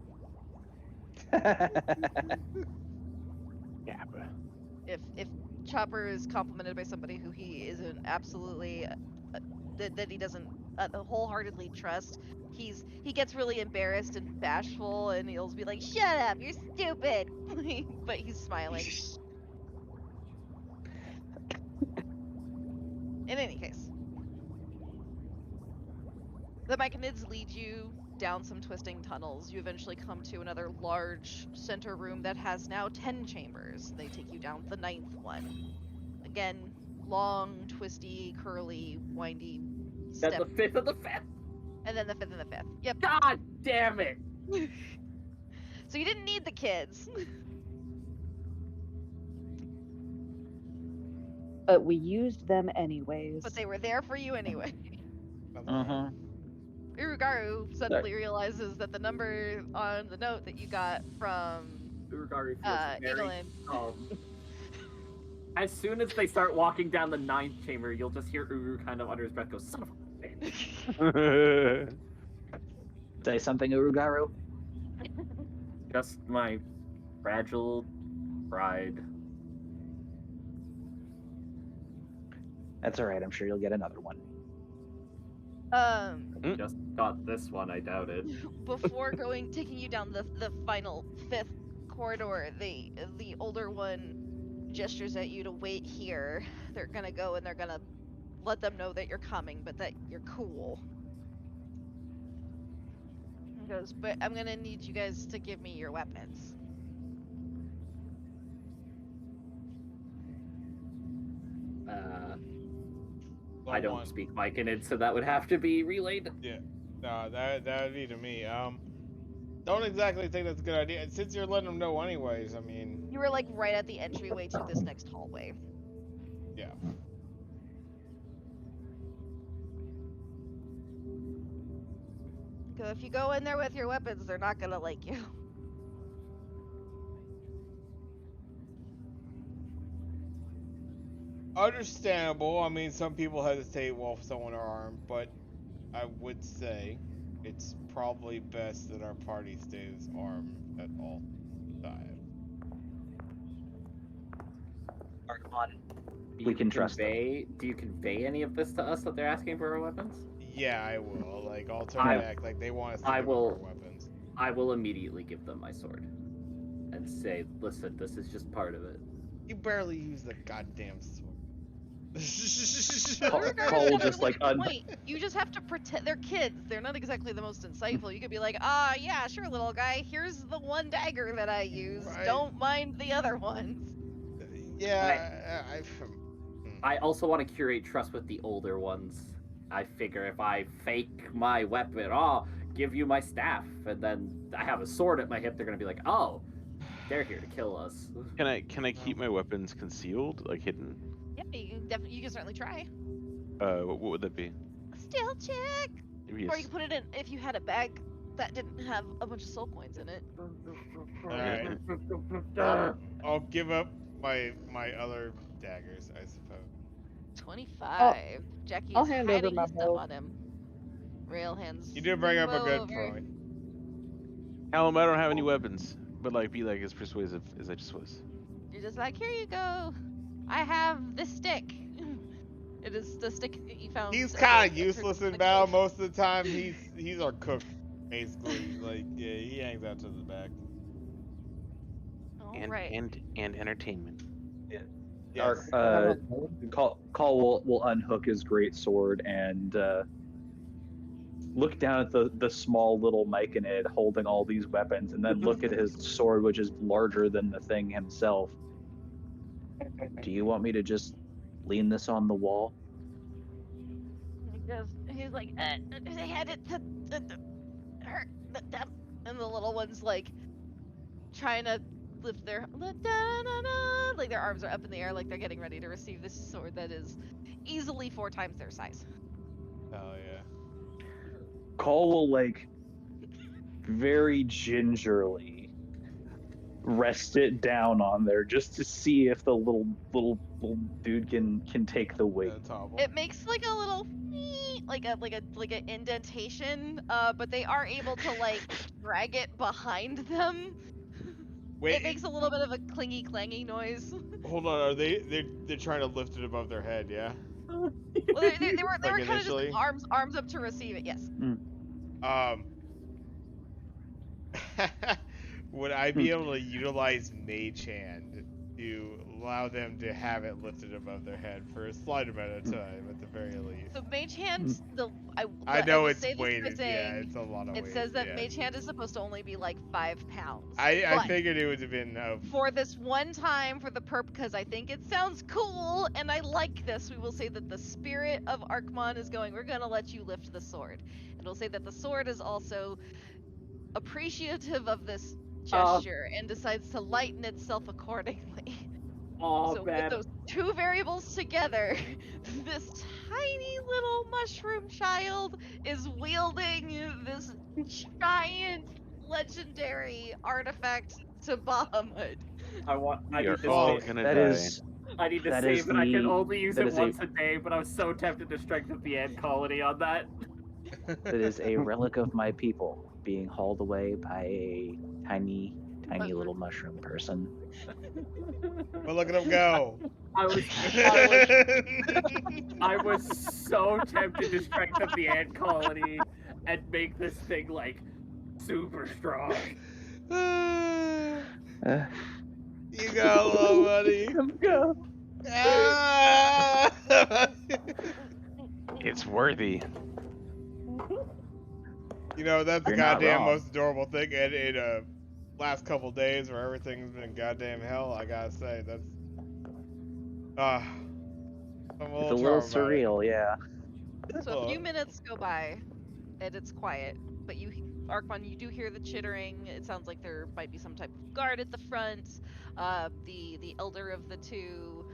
Yeah, but If Chopper is complimented by somebody who he isn't absolutely that he doesn't wholeheartedly trust, he gets really embarrassed and bashful, and he'll be like, "Shut up, you're stupid," but he's smiling. In any case, the Myconids lead you down some twisting tunnels. You eventually come to another large center room that has now 10 chambers. They take you down the 9th one. Again, long, twisty, curly, windy Then step. the 5th and the 5th. And then the 5th and the 5th. Yep. God damn it! So you didn't need the kids. But we used them anyways. But they were there for you anyway. uh-huh. Urugaru suddenly realizes that the number on the note that you got from Urugaru feels very Evelyn. As soon as they start walking down the 9th chamber, you'll just hear Uru kind of under his breath go, "Son of a bitch." Say something, Urugaru. Just my fragile pride. That's all right. I'm sure you'll get another one. Just got this one, I doubt it. Before taking you down the final 5th corridor, the older one gestures at you to wait here. They're gonna go and they're gonna let them know that you're coming, but that you're cool. He goes, "But I'm gonna need you guys to give me your weapons." I don't speak Myconid, so that would have to be relayed. Yeah. No, that would be to me. Don't exactly think that's a good idea. Since you're letting them know anyways, I mean. You were like right at the entryway to this next hallway. Yeah. So if you go in there with your weapons, they're not gonna like you. Understandable. I mean, some people hesitate while someone are armed, but I would say it's probably best that our party stays armed at all times. Archon, Do we you can trust them. Do you convey any of this to us that they're asking for our weapons? Yeah, I will. Like, I'll turn back. Like, they want us to I give will- them our weapons. I will immediately give them my sword and say, "Listen, this is just part of it." You barely use the goddamn sword. Cole just like Wait, you just have to pretend they're kids. They're not exactly the most insightful. You could be like, yeah, sure, little guy. Here's the one dagger that I use. Right. Don't mind the other ones." Yeah, I also want to curate trust with the older ones. I figure if I fake my weapon, give you my staff, and then I have a sword at my hip, they're gonna be like, "Oh, they're here to kill us." Can I keep my weapons concealed, like hidden? Yeah, you can certainly try. What would that be? Stealth check. Maybe Or you can put it in if you had a bag that didn't have a bunch of soul coins in it. Alright. I'll give up my other daggers, I suppose. 25. Jackie's I'll hand over hiding my his stuff bow. on him. Railhands. You did bring up a well good over. point. Callum, I don't have any weapons. but like be like as persuasive as I just was. You're just like, here you go. I have this stick. It is the stick that you found. He's at kind the of useless entrance in of the battle cave. most of the time. He's our cook, basically. Like, yeah, he hangs out to the back. All And right. and entertainment. Yes. Call will unhook his great sword and look down at the small little Myconid holding all these weapons, and then look at his sword, which is larger than the thing himself. Do you want me to just lean this on the wall? He's like, they had it to hurt them. And the little one's like trying to lift their like their arms are up in the air, like they're getting ready to receive this sword that is easily 4 times their size. Oh yeah. Call will like very gingerly rest it down on there just to see if the little dude can take the weight. It makes like a little like an indentation, but they are able to like drag it behind them. Wait, It makes a little bit of a clingy clangy noise. hold on. Are they're trying to lift it above their head? Yeah. Well, they were Like kind of just initially? arms up to receive it. Yes. Would I be able to utilize Mage Hand to allow them to have it lifted above their head for a slight amount of time, at the very least? So Mage Hand, I know will it's say this by weighted. Yeah, saying it's a lot of weight. it says that yeah. Mage Hand is supposed to only be like 5 pounds. I But figured it would have been. for this one time, for the perp, because I think it sounds cool and I like this, we will say that the spirit of Arkmon is going, we're gonna let you lift the sword. And we'll say that the sword is also appreciative of this gesture and decides to lighten itself accordingly. Oh, So man. with those 2 variables together, this tiny little mushroom child is wielding this giant legendary artifact to Bahamut. We are need to all save. gonna That die. is I need to that save is it. I can the- only use that it is a- once a day, but I was so tempted to strengthen the ant colony on that. that is a relic of my people being hauled away by a tiny little mushroom person. But look at him go. I was so tempted to strengthen the ant colony and make this thing like super strong. You got a little buddy. Go. Ah! It's worthy. You know, that's the You're not goddamn wrong. most adorable thing. And in last couple days where everything's been goddamn hell, I gotta say that's I'm It's a little charmed by it. surreal, yeah. So a few minutes go by, and it's quiet. But Arkmon, you do hear the chittering. It sounds like there might be some type of guard at the front. The elder of the 2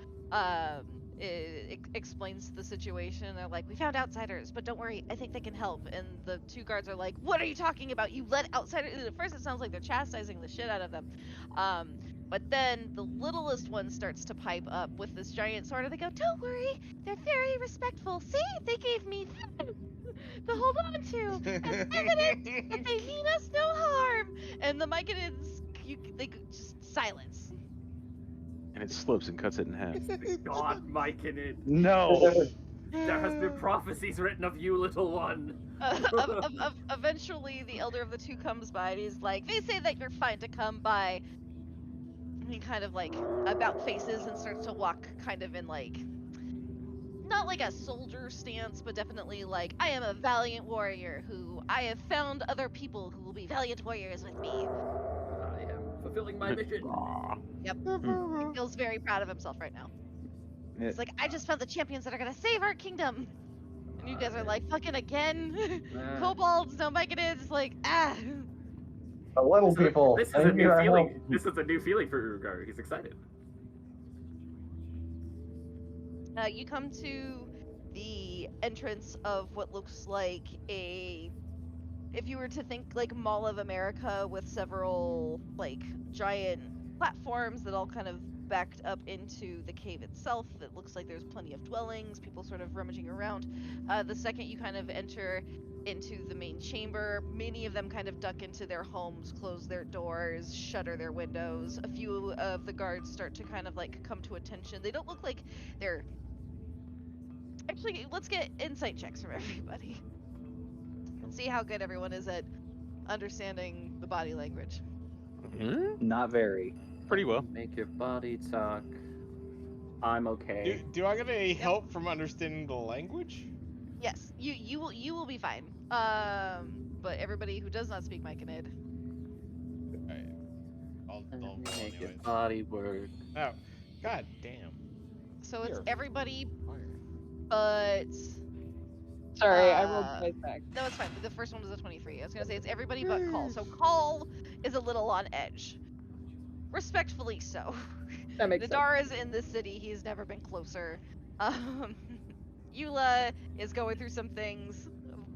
explains the situation. They're like, we found outsiders, but don't worry, I think they can help. And the 2 guards are like, what are you talking about? You let outsiders. At first, it sounds like they're chastising the shit out of them. But then the littlest one starts to pipe up with this giant sword, and they go, don't worry, they're very respectful. See, they gave me this to hold on to as evidence that they mean us no harm. And the Myconids, they just silence. And it slips and cuts it in half. God, Myconid. No. There has been prophecies written of you, little one. Eventually, the elder of the 2 comes by, and he's like, they say that you're fine to come by. And he kind of like about faces and starts to walk kind of in like, not like a soldier stance, but definitely like, I am a valiant warrior who I have found other people who will be valiant warriors with me. I am fulfilling my mission. Yep. He feels very proud of himself right now. He's like, I just found the champions that are gonna save our kingdom. And you guys are like, fucking again? Kobolds, no Myconids, like, The little people. This is I a new need our feeling. help. This is a new feeling for Urugar. He's excited. You come to the entrance of what looks like if you were to think like Mall of America with several like giant platforms that all kind of backed up into the cave itself. It looks like there's plenty of dwellings, people sort of rummaging around. The second you kind of enter, into the main chamber. Many of them kind of duck into their homes, close their doors, shutter their windows. A few of the guards start to kind of like come to attention. They don't look like they're... Actually, let's get insight checks from everybody. See how good everyone is at understanding the body language. Not very. Pretty well. Make your body talk. I'm okay. Do I get any help from understanding the language? Yes, you will be fine. But everybody who does not speak Myconid, I'll Make your anyways. body work. Oh, god damn. so it's You're everybody fire. but... Sorry, I rolled twice back. No, it's fine. The first one was a 23. I was gonna say it's everybody but Call. So Call is a little on edge. Respectfully so. That makes sense. Nadar is in this city. He's never been closer. Eula is going through some things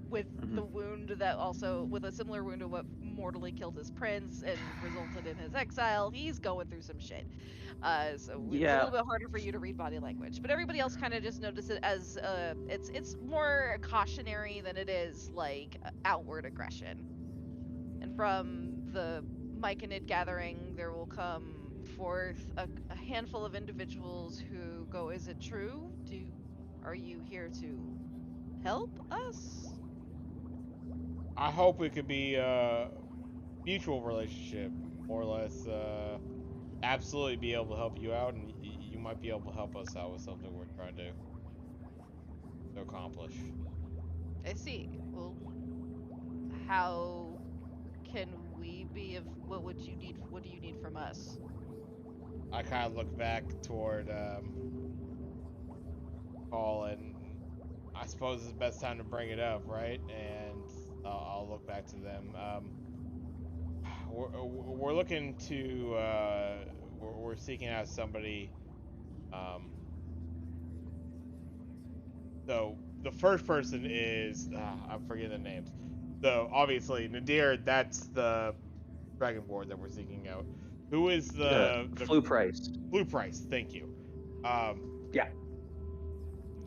with the wound that also, with a similar wound to what mortally killed his prince and resulted in his exile. He's going through some shit. So it's a little bit harder for you to read body language. But everybody else kind of just notice it as it's more cautionary than it is like outward aggression. And from the Myconid gathering, there will come forth a handful of individuals who go, "Is it true? Are you here to help us?" I hope it could be a mutual relationship, more or less. Absolutely be able to help you out, and you might be able to help us out with something we're trying to accomplish. I see. Well, how can we be of... What would you need? What do you need from us? I kind of look back toward Paul, and I suppose it's the best time to bring it up, right? And I'll look back to them. We're looking to we're seeking out somebody. So the first person is I'm forgetting the names. So obviously Nadir, that's the dragonborn that we're seeking out. Who is the Flu Price? Blue Price? Thank you.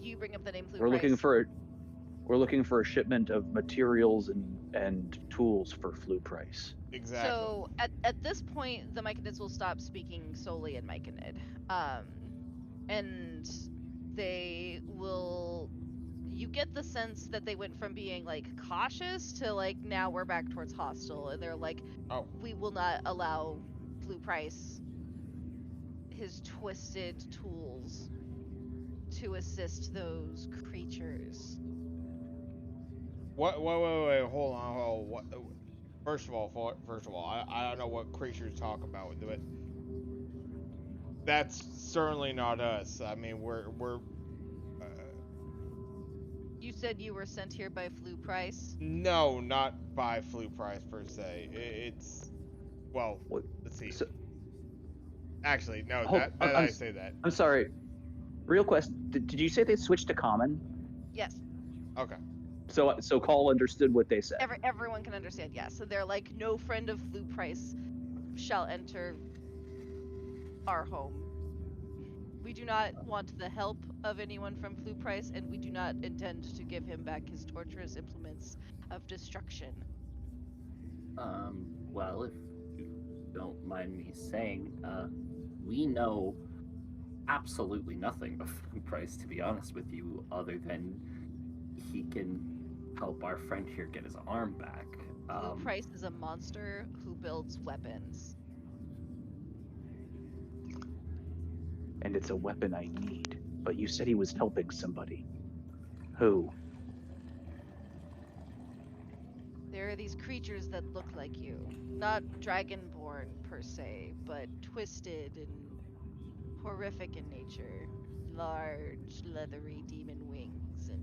You bring up the name Blue We're Price. looking for a shipment of materials and tools for Flu Price. Exactly. So at this point, the Myconids will stop speaking solely in Myconid, and they will. You get the sense that they went from being like cautious to like now we're back towards hostile, and they're like, Oh. We will not allow Blue Price his twisted tools to assist those creatures. What? Wait, hold on. What? First of all, I don't know what creatures talk about, but that's certainly not us. I mean, we're. You said you were sent here by Flu Price? No, not by Flu Price per se. It's, well, let's see. So, actually, no. I say that. I'm sorry. Real question. Did you say they switched to common? Yes. Okay. So Call understood what they said. Everyone can understand, yes. So they're like, no friend of Flu Price shall enter our home. We do not want the help of anyone from Flu Price, and we do not intend to give him back his torturous implements of destruction. Well, if you don't mind me saying, we know absolutely nothing of Flu Price, to be honest with you, other than he can help our friend here get his arm back. Blue Price is a monster who builds weapons. And it's a weapon I need. But you said he was helping somebody. Who? There are these creatures that look like you. Not dragonborn per se, but twisted and horrific in nature. Large, leathery demon wings and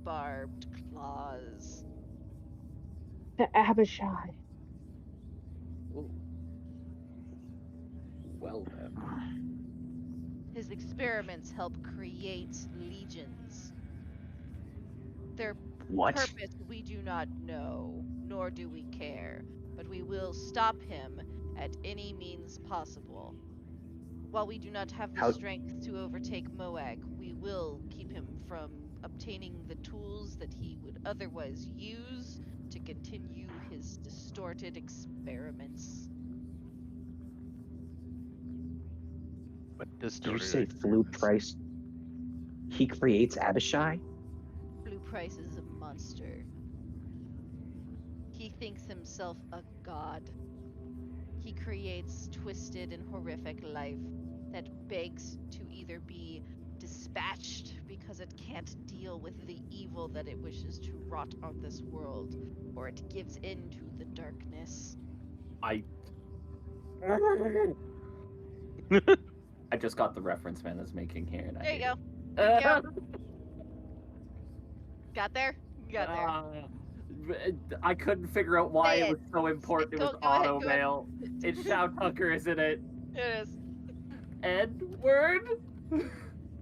barbed claws. The Abishai. Ooh. Well then. His experiments help create legions. Their purpose we do not know, nor do we care, but we will stop him at any means possible. While we do not have the strength to overtake Moag, we will keep him from obtaining the tools that he would otherwise use to continue his distorted experiments. But Did you distorted say Flue experiments. Price? He creates Abishai? Blue Price is a monster. He thinks himself a god. He creates twisted and horrific life that begs to either be dispatched because it can't deal with the evil that it wishes to rot on this world, or it gives in to the darkness. I just got the reference man is making here, and I There you hate go. it. There you go. Got there? You got there. I couldn't figure out why Say it it. was so important. It was Go ahead, auto go ahead. mail. It's Shao Tucker, isn't it? It is. Edward?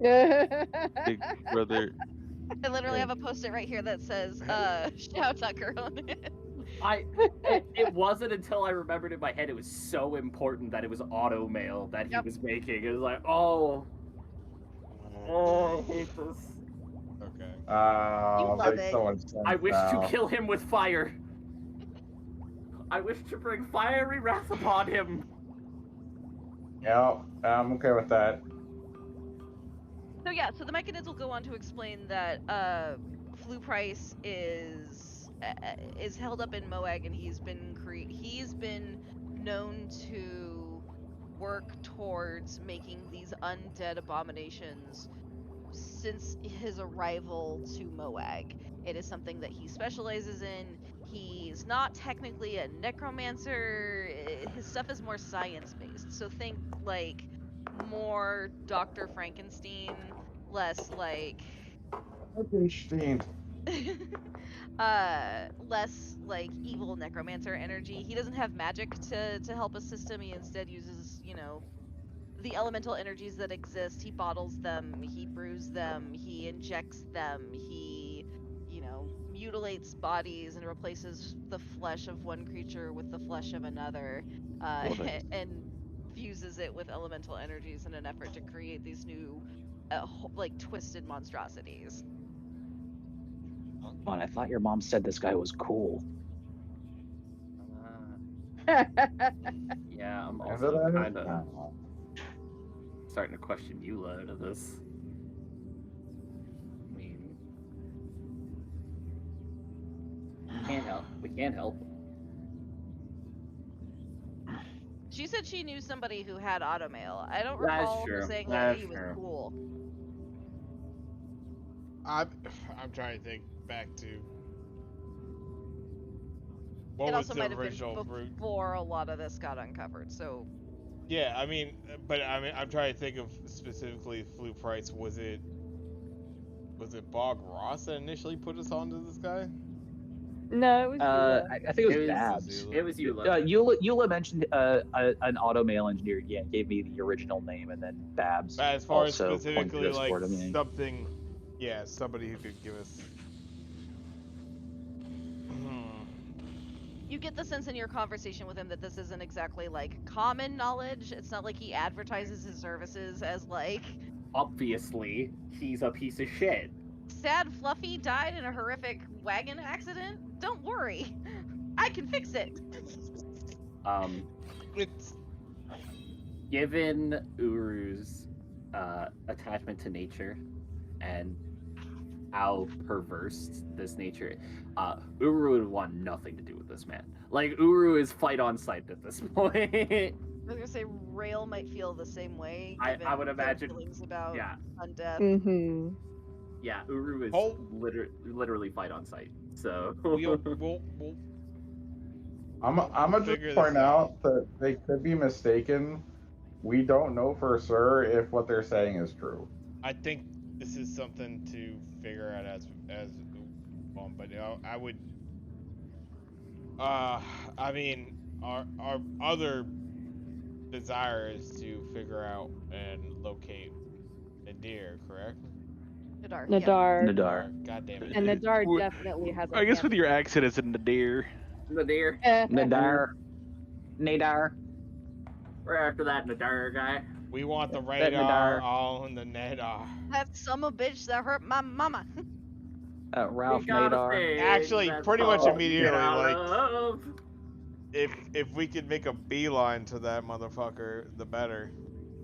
Big brother. I literally have a post-it right here that says Shao Tucker on it. It wasn't until I remembered in my head it was so important that it was auto mail that he Yep. was making. It was like, oh, I hate this. Okay. love makes it. so much sense I wish now. to kill him with fire. I wish to bring fiery wrath upon him. Yeah, I'm okay with that. So yeah, so the Mechanids will go on to explain that Flue Price is held up in Moag, and he's been known to work towards making these undead abominations since his arrival to Moag. It is something that he specializes in. He's not technically a necromancer. His stuff is more science-based. So think like more Dr. Frankenstein, less like Frankenstein. less like evil necromancer energy. He doesn't have magic to help assist him. He instead uses, the elemental energies that exist. He bottles them, he brews them, he injects them, he, mutilates bodies and replaces the flesh of one creature with the flesh of another, Love it. and fuses it with elemental energies in an effort to create these new, twisted monstrosities. Come on, I thought your mom said this guy was cool. Yeah, I'm Is also it? kind of starting to question you out of this. I mean, we can't help. She said she knew somebody who had automail. I don't That's recall her true. saying That's he was true. cool. I'm trying to think back to what It was also the might have original been route. before a lot of this got uncovered, so... Yeah, I'm trying to think of specifically Flue Price. Was it Bog Ross that initially put us onto this guy? No, it was Eula. I think it was It was- Babs. It was you. Eula mentioned an automail engineer. Yeah, gave me the original name, and then Babs But as far as also specifically pointed us like toward him. something, yeah, somebody who could give us. You get the sense in your conversation with him that this isn't exactly, common knowledge. It's not like he advertises his services as, Obviously, he's a piece of shit. Sad Fluffy died in a horrific wagon accident? Don't worry. I can fix it. It's Given Uru's attachment to nature and how perverse this nature, Uru would want nothing to do with this man. Like, Uru is fight on sight at this point. I was gonna say Rail might feel the same way. I given would their imagine- feelings about yeah. undeath. Mm-hmm. Yeah, Uru is Oh. literally fight on sight. So we'll I'm gonna Figure just this point out that they could be mistaken. We don't know for sure if what they're saying is true. I think this is something to figure out as but I would. I mean, our other desire is to figure out and locate Nadir, correct? Nadar. yeah. Nadar. Nadar. God damn it. And Nadar Well, definitely has a I guess with hand. your accent, it's in the deer. Nadir. Nadar. Nadar. We're after that Nadar guy. We want the That radar, Nadar. all in the Nadar. That son of a bitch that hurt my mama. Ralph We got a Nadar. thing Actually, that's pretty much called immediately, like, Yarov. if we could make a beeline to that motherfucker, the better.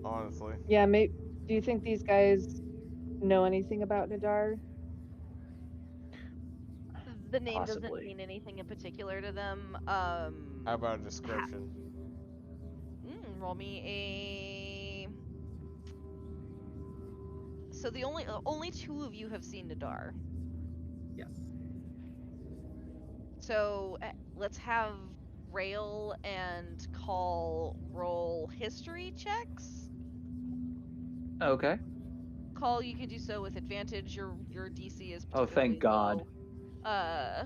Honestly. Yeah, do you think these guys know anything about Nadar? The name doesn't Possibly. mean anything in particular to them. How about a description? Roll me a. So the only two of you have seen Nadar. Yes. So let's have Rail and Call roll history checks. Okay. Call, you can do so with advantage. Your DC is Oh, particularly thank God. low.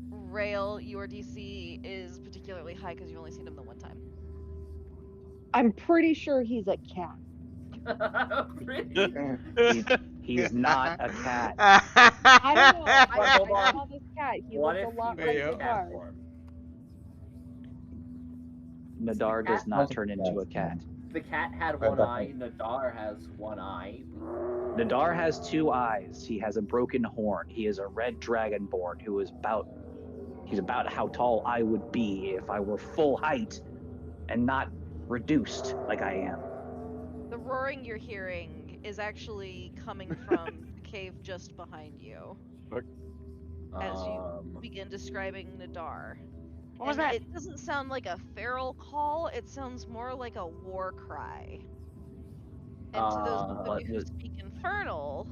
Rail, your DC is particularly high because you've only seen him the one time. I'm pretty sure he's a cat. He's not a cat. I don't know. I Hold on. saw this cat. He What looked if a lot he like was in cat Nadar. form? Nadar does cat- not turn into a cat. The cat had Right, one that's eye. Nadar has one eye. Nadar has 2 eyes. He has a broken horn. He is a red dragonborn who is he's about how tall I would be if I were full height and not reduced like I am. The roaring you're hearing is actually coming from the cave just behind you as you begin describing Nadar. What was And that? it doesn't sound like a feral call, it sounds more like a war cry. And to those of you who speak Infernal,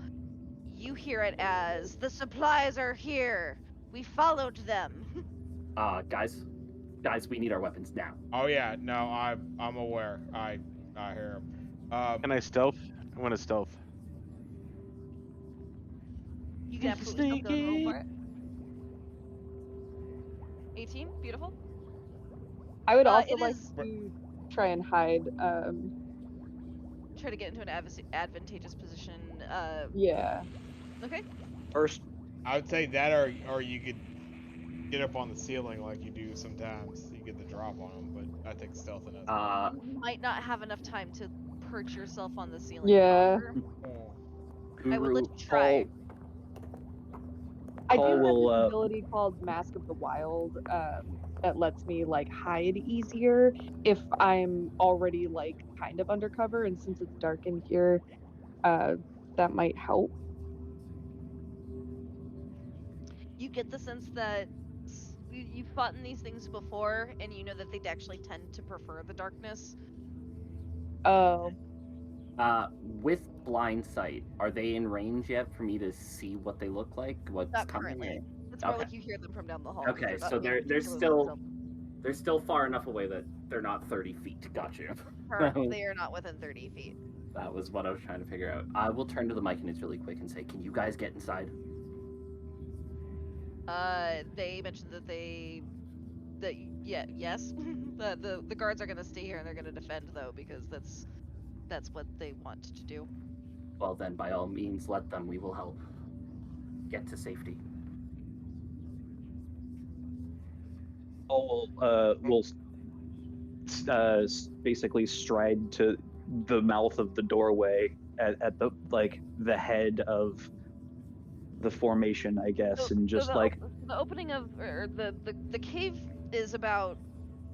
you hear it as, the supplies are here! We followed them! Guys, we need our weapons now. Oh yeah, no, I'm aware. I hear him. Can I stealth? I want to stealth. You can absolutely still go and roll for it. 18, beautiful. I would also it like is- to try and hide. Try to get into an advantageous position. Yeah. Okay. First, I would say that, or you could get up on the ceiling like you do sometimes. You get the drop on them, but I think stealth and You might not have enough time to perch yourself on the ceiling. Yeah. proper. I would let you try. I do have will, this ability called Mask of the Wild that lets me like hide easier if I'm already like kind of undercover, and since it's dark in here, that might help. You get the sense that you've fought in these things before, and you know that they'd actually tend to prefer the darkness. Oh. With blind sight, are they in range yet for me to see what they look like? What's Not coming? currently. It's more Okay. like you hear them from down the hall. Okay, not so being they're particularly they're still far enough away that they're not 30 feet. Got you. They are not within 30 feet. That was what I was trying to figure out. I will turn to the Myconids really quick and say, "Can you guys get inside?" They mentioned that yes. the guards are gonna stay here and they're gonna defend though, because that's what they want to do. Well, then, by all means, let them. We will help get to safety. we'll basically stride to the mouth of the doorway at the head of the formation, I guess, and just the opening of the cave is about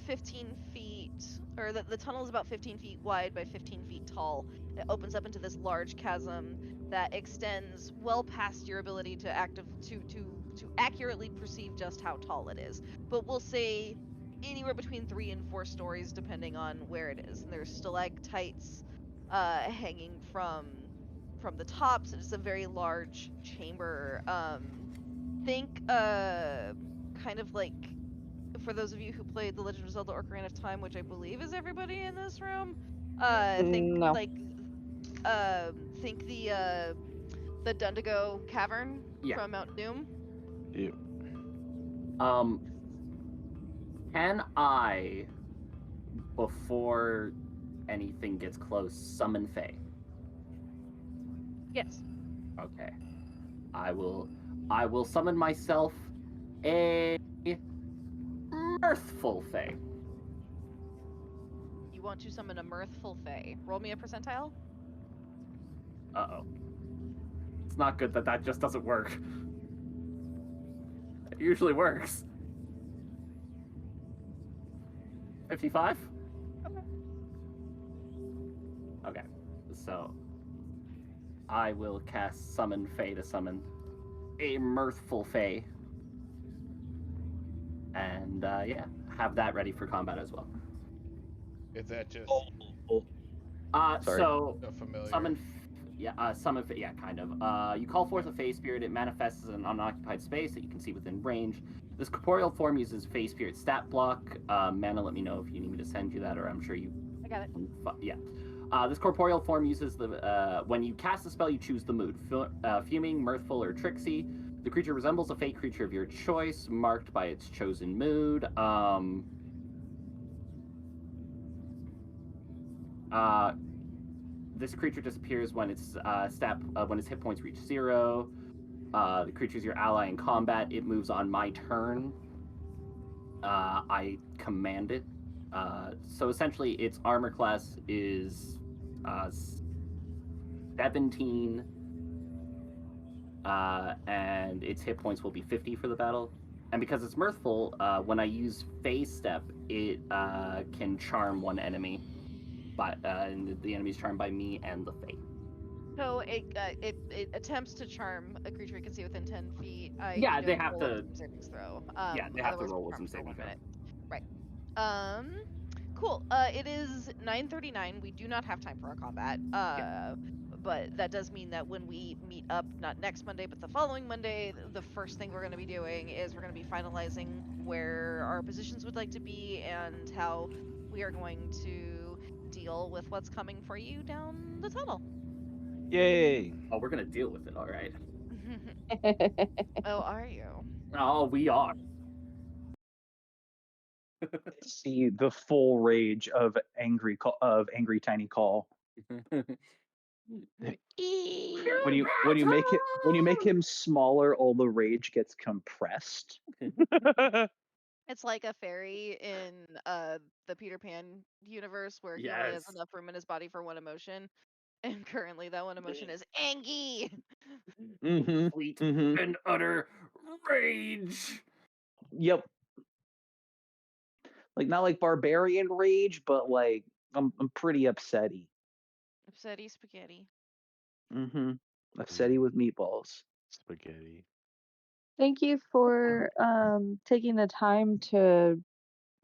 15 feet, or the tunnel is about 15 feet wide by 15 feet tall. It opens up into this large chasm that extends well past your ability to accurately perceive just how tall it is. But we'll say anywhere between 3 and 4 stories, depending on where it is. And there's stalactites hanging from the tops. It's a very large chamber. Think kind of like, for those of you who played The Legend of Zelda: Ocarina of Time, which I believe is everybody in this room, think No. like think the Dundigo Cavern from Mount Doom. Ew. Can I, before anything gets close, summon Fae? Yes. Okay. I will summon myself a mirthful Fae. You want to summon a mirthful Fae. Roll me a percentile. Uh-oh. It's not good that just doesn't work. Usually works. 55? Okay, so I will cast Summon Fae to summon a Mirthful Fae. And yeah, have that ready for combat as well. Is that just Sorry. So a familiar? summon Fae, yeah, kind of. You call forth a Fae spirit. It manifests in an unoccupied space that you can see within range. This corporeal form uses Fae spirit stat block. Mana, let me know if you need me to send you that, or I'm sure you. I got it. Yeah. This corporeal form uses the when you cast a spell, you choose the mood: fuming, mirthful, or tricksy. The creature resembles a Fey creature of your choice, marked by its chosen mood. This creature disappears when its when its hit points reach 0. The creature is your ally in combat. It moves on my turn. I command it. So essentially, its armor class is 17, and its hit points will be 50 for the battle. And because it's mirthful, when I use Phase Step, it can charm one enemy. And the enemy's charmed by me and the Fae. So it attempts to charm a creature it can see within 10 feet. Yeah, you they don't have roll a to. wisdom savings throw. Yeah, they have to otherwise roll it's wisdom charmed for saving 1 throw. minute. Right. Cool. It is 9:39. We do not have time for our combat. But that does mean that when we meet up, not next Monday, but the following Monday, the first thing we're going to be doing is we're going to be finalizing where our positions would like to be and how we are going to deal with what's coming for you down the tunnel. Yay! Oh, we're gonna deal with it, all right. Oh, are you? Oh, we are. See the full rage of angry tiny call. When you make him smaller, all the rage gets compressed. It's like a fairy in the Peter Pan universe where he only has Yes. enough room in his body for one emotion. And currently that one emotion is angy. Complete and utter rage. Yep. Like not like barbarian rage, but like I'm pretty upsetty. Upsetty spaghetti. Upsetty with meatballs. Spaghetti. Thank you for taking the time to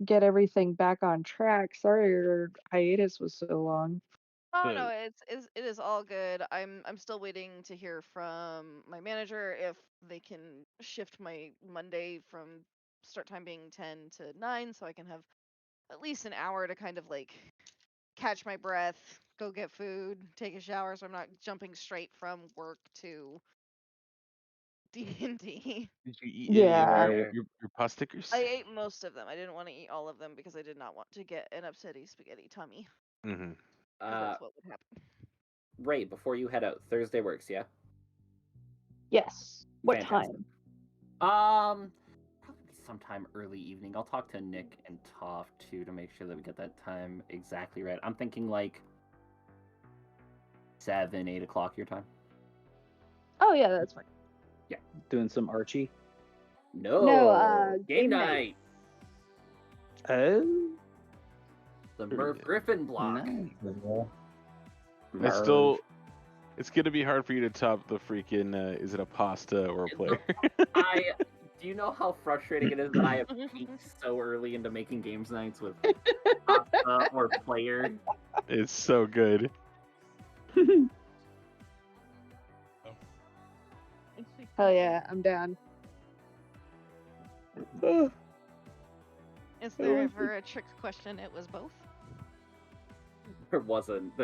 get everything back on track. Sorry your hiatus was so long. Oh no, it is all good. I'm still waiting to hear from my manager if they can shift my Monday from start time being 10 to 9 so I can have at least an hour to kind of like catch my breath, go get food, take a shower so I'm not jumping straight from work to D&D. Did you eat Yeah. any of your pasta stickers? I ate most of them. I didn't want to eat all of them because I did not want to get an upsetty spaghetti tummy. Mm-hmm. 'Cause that's what would happen. Ray, before you head out, Thursday works, yeah? Yes. What Fantastic. time? Probably sometime early evening. I'll talk to Nick and Toph too to make sure that we get that time exactly right. I'm thinking like 7, 8 o'clock your time. Oh yeah, that's fine. Doing some Archie. No, game night. Oh, The Merv Griffin block. nice. It's gonna be hard for you to top the freaking. Is it a pasta or a player? Do you know how frustrating it is that I have peaked so early into making games nights with pasta or player? It's so good. Hell yeah, I'm down. Is there ever a trick question? It was both. There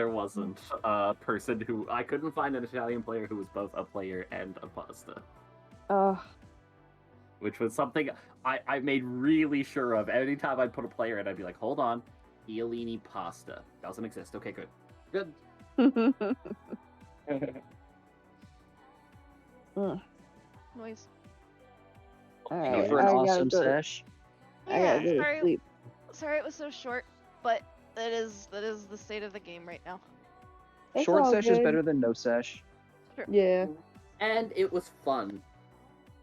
wasn't a person who I couldn't find an Italian player who was both a player and a pasta. Which was something I made really sure of. Anytime I'd put a player in, I'd be like, hold on, Iolini pasta. Doesn't exist. Okay, good. Good. Noise. Alright, For an I gotta awesome go. sesh. I gotta go to sorry, sleep. sorry it was so short, but that is the state of the game right now. It's Short all sesh is good. better than no sesh. Sure. Yeah. And it was fun.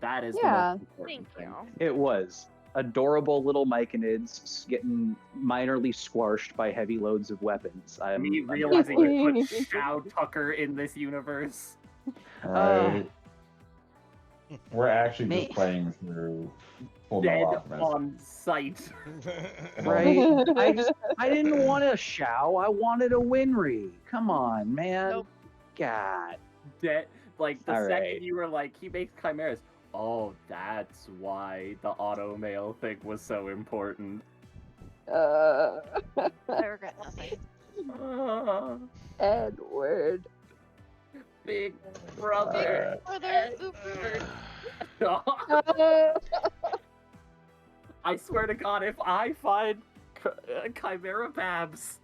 That is Yeah. the most important Thank thing. you. It was adorable little myconids getting minorly squashed by heavy loads of weapons. Me I'm realizing here you for it. put Shao Tucker in this universe. Right. We're actually Me- just playing through Full Dead Metal Alchemist. on sight. Right? I didn't want a Shao. I wanted a Winry. Come on, man. Nope. God. Dead. Like the All second right. you were like, he makes chimeras. Oh, that's why the auto mail thing was so important. I regret nothing. Edward. Big brother. Brother Super. I swear to God, if I find Chimera Babs,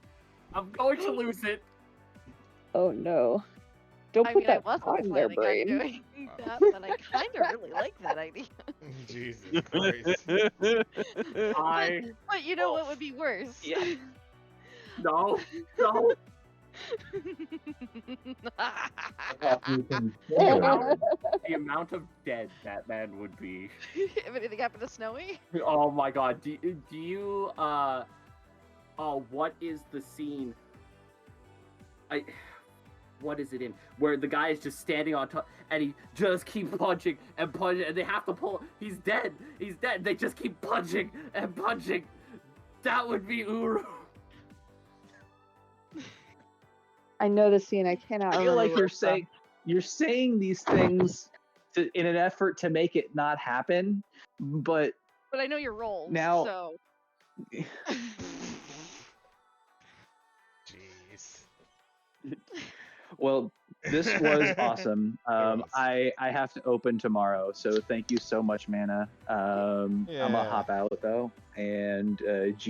I'm going to lose it. Oh no. Don't I put mean, I that thought wasn't in their planning on brain. doing that, but I kind of really like that idea. Jesus Christ. But you know what would be worse? Yeah. No. The amount of dead that man would be. If anything happened to Snowy? Oh my God. Do you what is the scene? What is it in? Where the guy is just standing on top and he just keeps punching and punching and they have to pull. He's dead. They just keep punching and punching. That would be Uru. I know the scene. I cannot I feel remember like where it's from. you're saying these things in an effort to make it not happen, but But I know your role, Now- so. Jeez. well, this was awesome. was. I have to open tomorrow, so thank you so much, Mana. I'm gonna Yeah. hop out though, and GG.